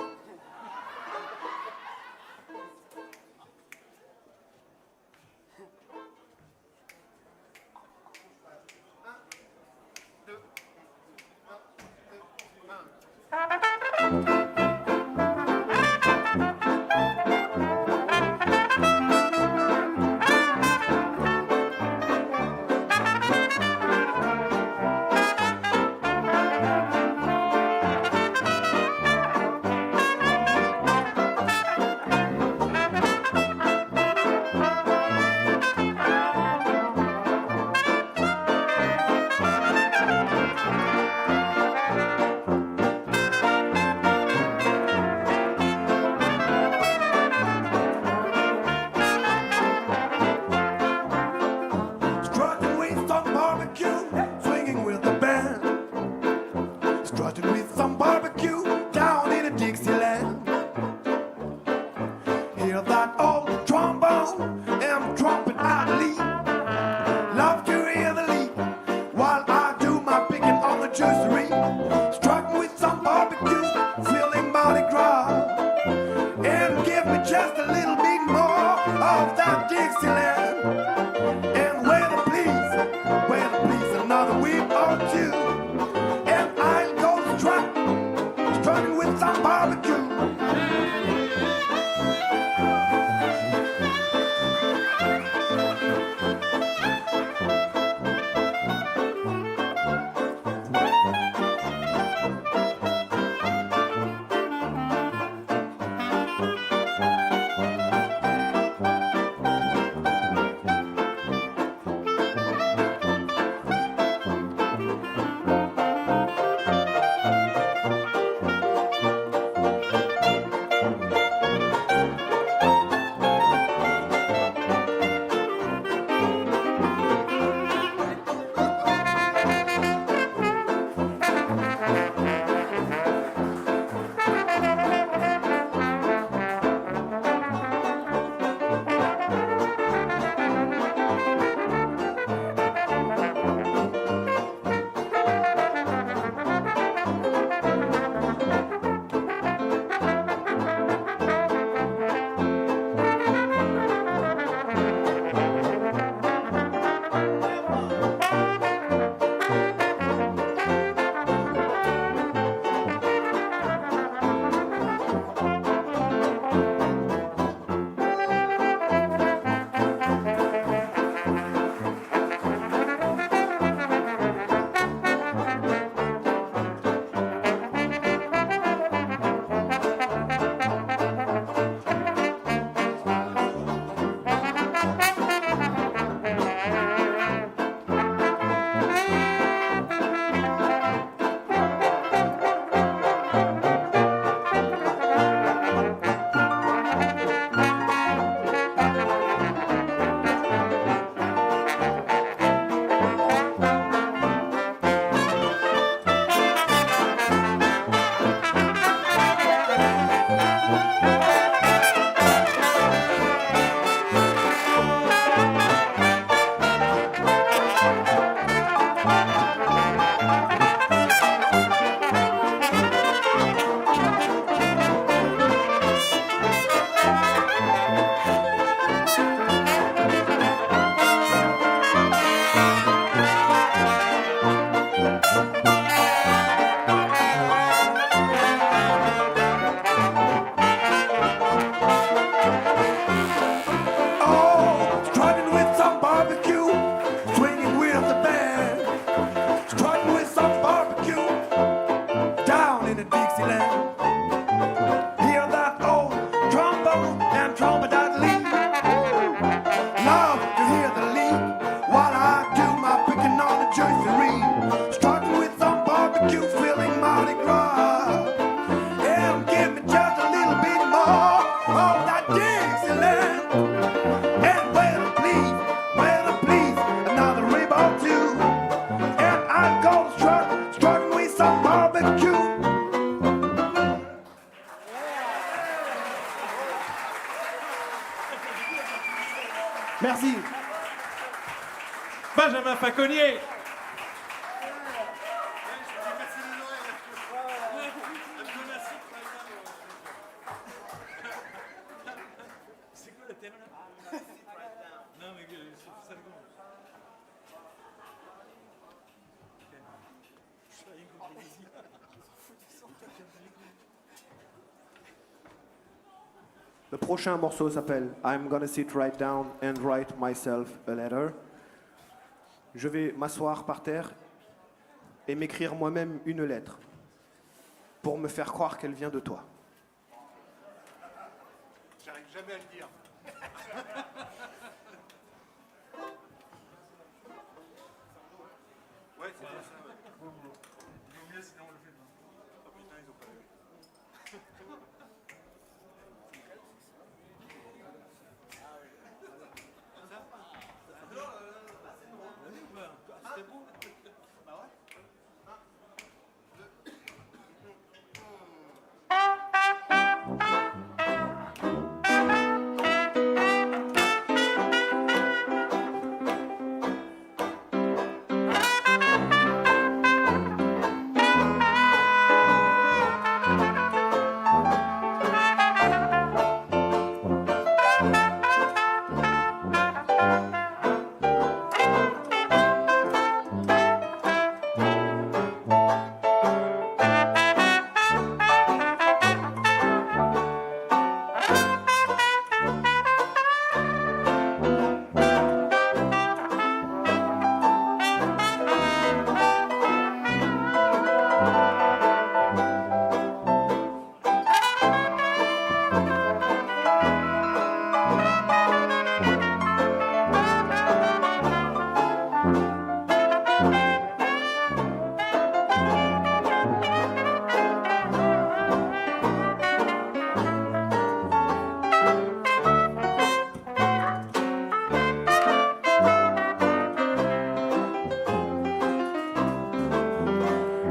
Merci. Benjamin Faconnier. Le prochain morceau s'appelle I'm gonna sit right down and write myself a letter. Je vais m'asseoir par terre et m'écrire moi-même une lettre pour me faire croire qu'elle vient de toi. J'arrive jamais à le dire. Ouais, c'est ça.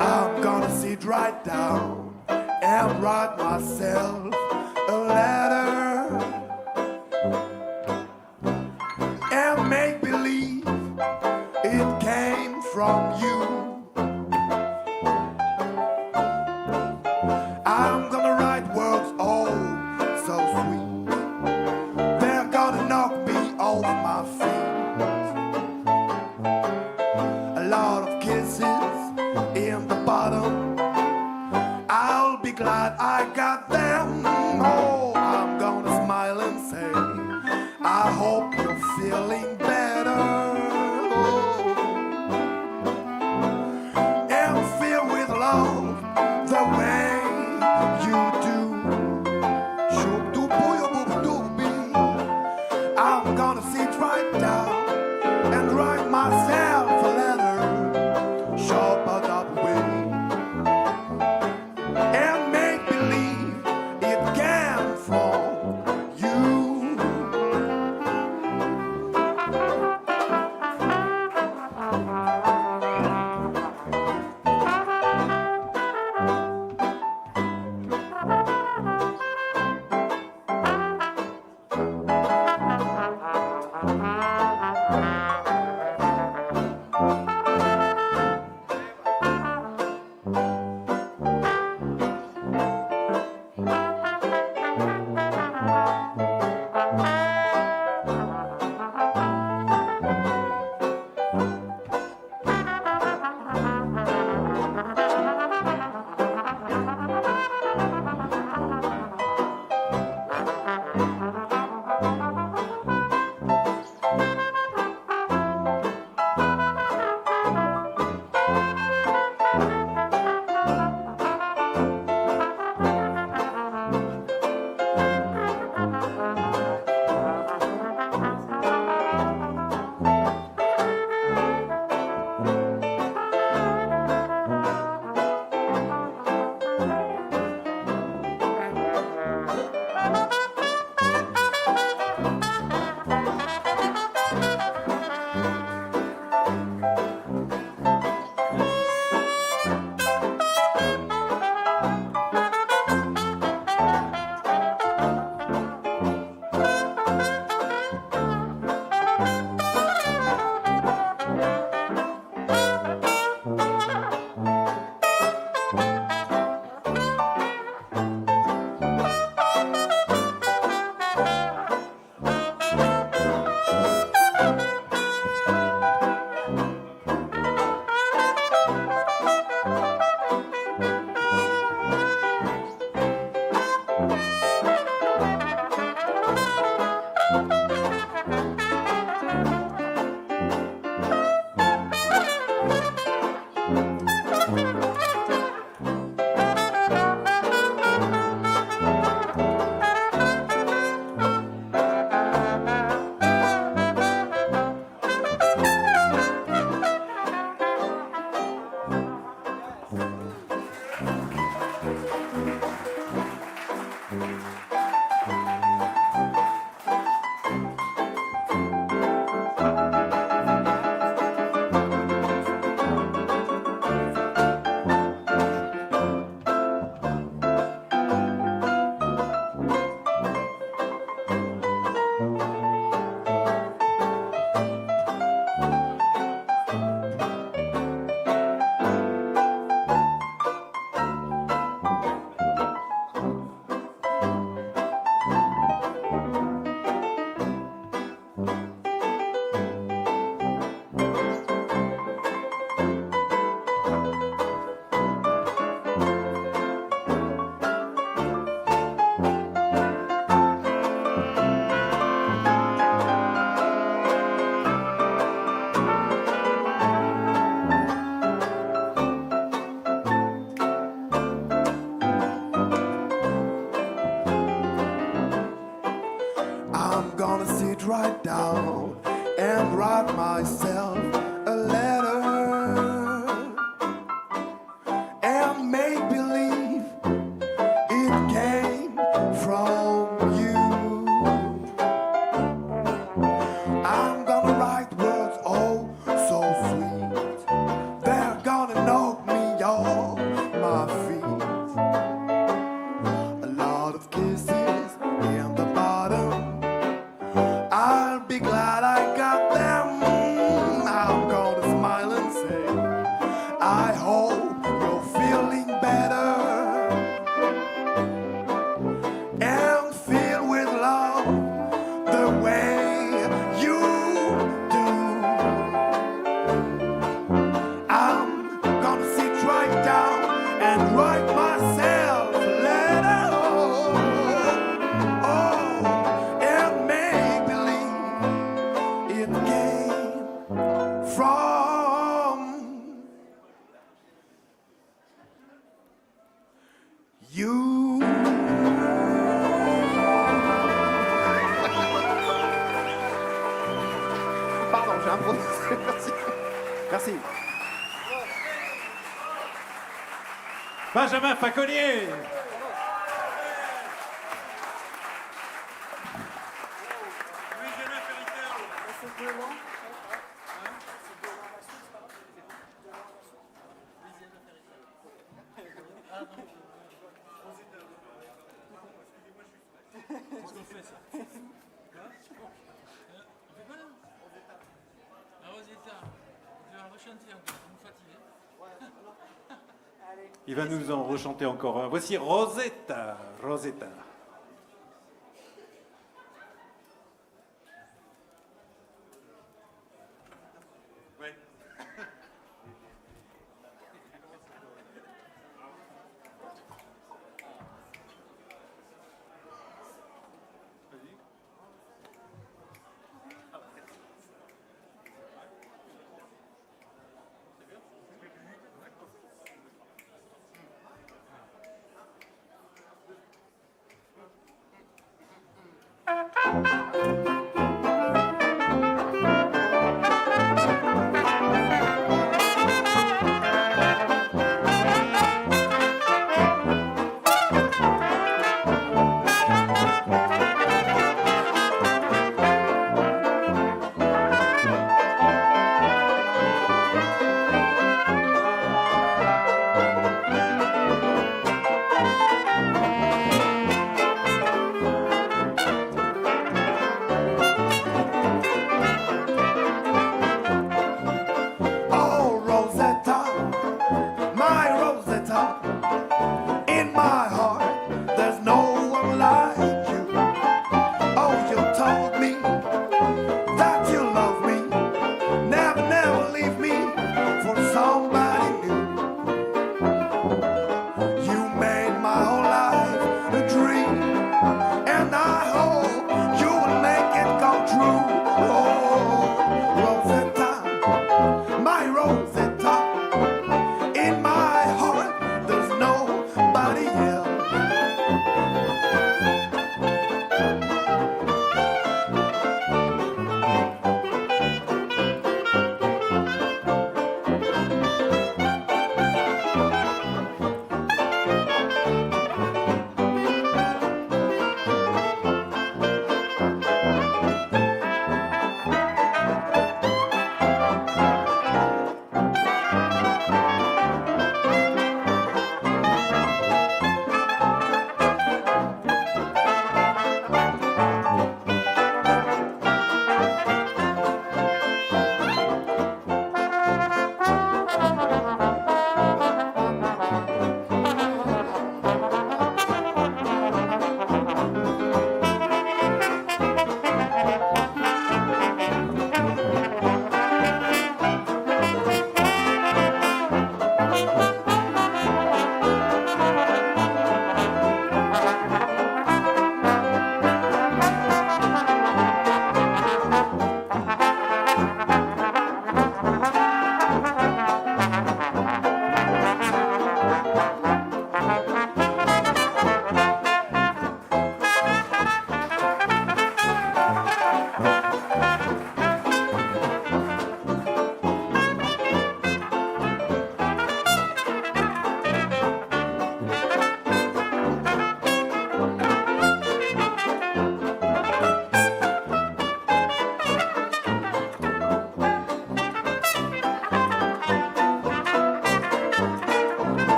I'm gonna sit right down and write myself a letter and make believe it came from you. I'm gonna write words, oh, so sweet. They're gonna knock me off my feet. A lot of kisses in the bottom. I'll be glad I got them. I'm gonna sit right down and write myself a letter and make believe it came from you. I'm gonna write words oh so sweet, they're gonna knock me off my feet. A lot of kisses in the bottom, I'll be glad I got them. I'm gonna smile and say, I hope you're feeling better and filled with love the way you do. I'm gonna sit right down and write myself a letter. Oh, and make believe it came from you. Pardon, j'ai improvisé. Merci. Merci. Benjamin Faconnier. Il va nous en rechanter encore un. Voici Rosetta. Rosetta.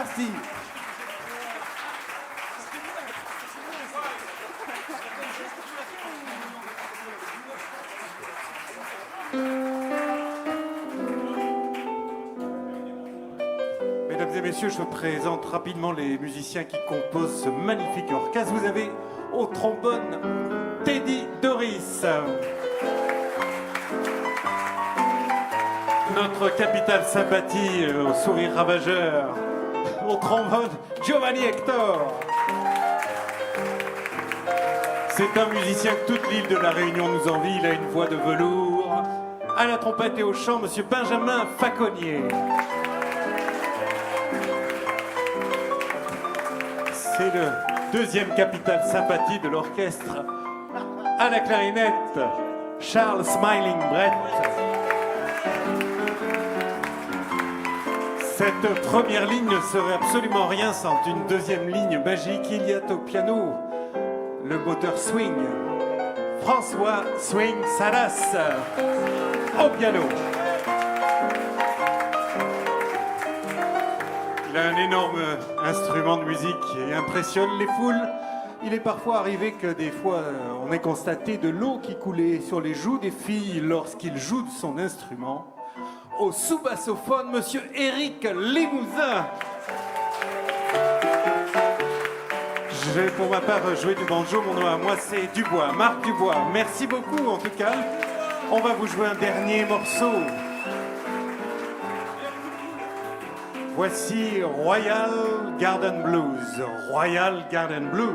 Merci. Mesdames et messieurs, je vous présente rapidement les musiciens qui composent ce magnifique orchestre. Vous avez au trombone Teddy Doris. Notre capitale sympathie au sourire ravageur. Au trombone Giovanni Hector. C'est un musicien que toute l'île de la Réunion nous envie. Il a une voix de velours. À la trompette et au chant, monsieur Benjamin Faconnier. C'est le deuxième capitale sympathie de l'orchestre. À la clarinette, Charles Smiling Brett. Cette première ligne ne serait absolument rien sans une deuxième ligne magique. Il y a au piano le moteur swing. François Swing Salas au piano. Il a un énorme instrument de musique et impressionne les foules. Il est parfois arrivé que des fois on ait constaté de l'eau qui coulait sur les joues des filles lorsqu'il joue de son instrument. Au sous-bassophone, monsieur Éric Limousin. Je vais pour ma part jouer du banjo. Mon nom à moi c'est Dubois, Marc Dubois. Merci beaucoup en tout cas. On va vous jouer un dernier morceau. Voici Royal Garden Blues. Royal Garden Blues.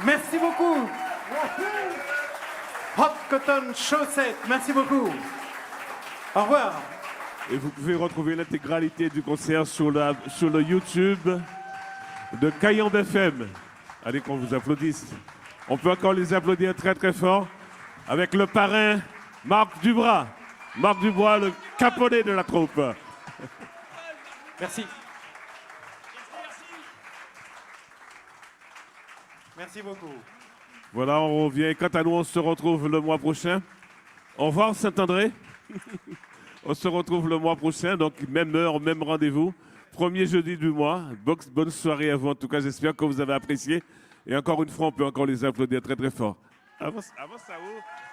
Merci beaucoup. Hot Cotton Chaussette, merci beaucoup. Au revoir. Et vous pouvez retrouver l'intégralité du concert sur le YouTube de Cayambe FM. Allez, qu'on vous applaudisse. On peut encore les applaudir très très fort avec le parrain Marc Dubras. Marc Dubois, le caponnet de la troupe. Merci. Merci beaucoup. Voilà, on revient. Quant à nous, on se retrouve le mois prochain. Au revoir Saint-André. On se retrouve le mois prochain, donc même heure, même rendez-vous. Premier jeudi du mois. Bonne soirée à vous. En tout cas, j'espère que vous avez apprécié. Et encore une fois, on peut encore les applaudir très très fort.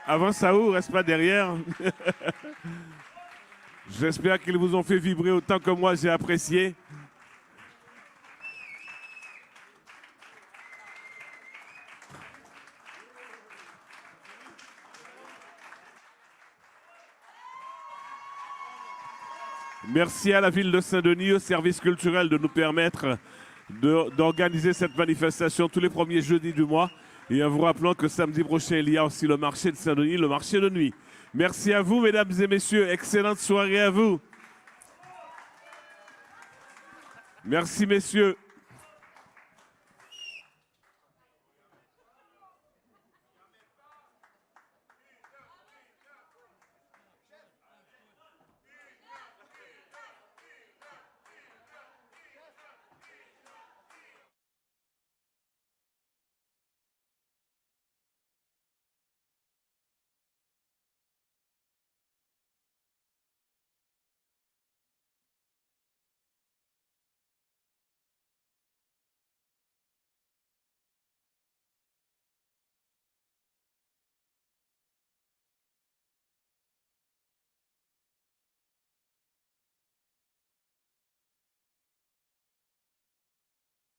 Avant Saoud, reste pas derrière. J'espère qu'ils vous ont fait vibrer autant que moi j'ai apprécié. Merci à la ville de Saint-Denis, au service culturel de nous permettre d'organiser cette manifestation tous les premiers jeudis du mois. Et en vous rappelant que samedi prochain, il y a aussi le marché de Saint-Denis, le marché de nuit. Merci à vous, mesdames et messieurs. Excellente soirée à vous. Merci, messieurs.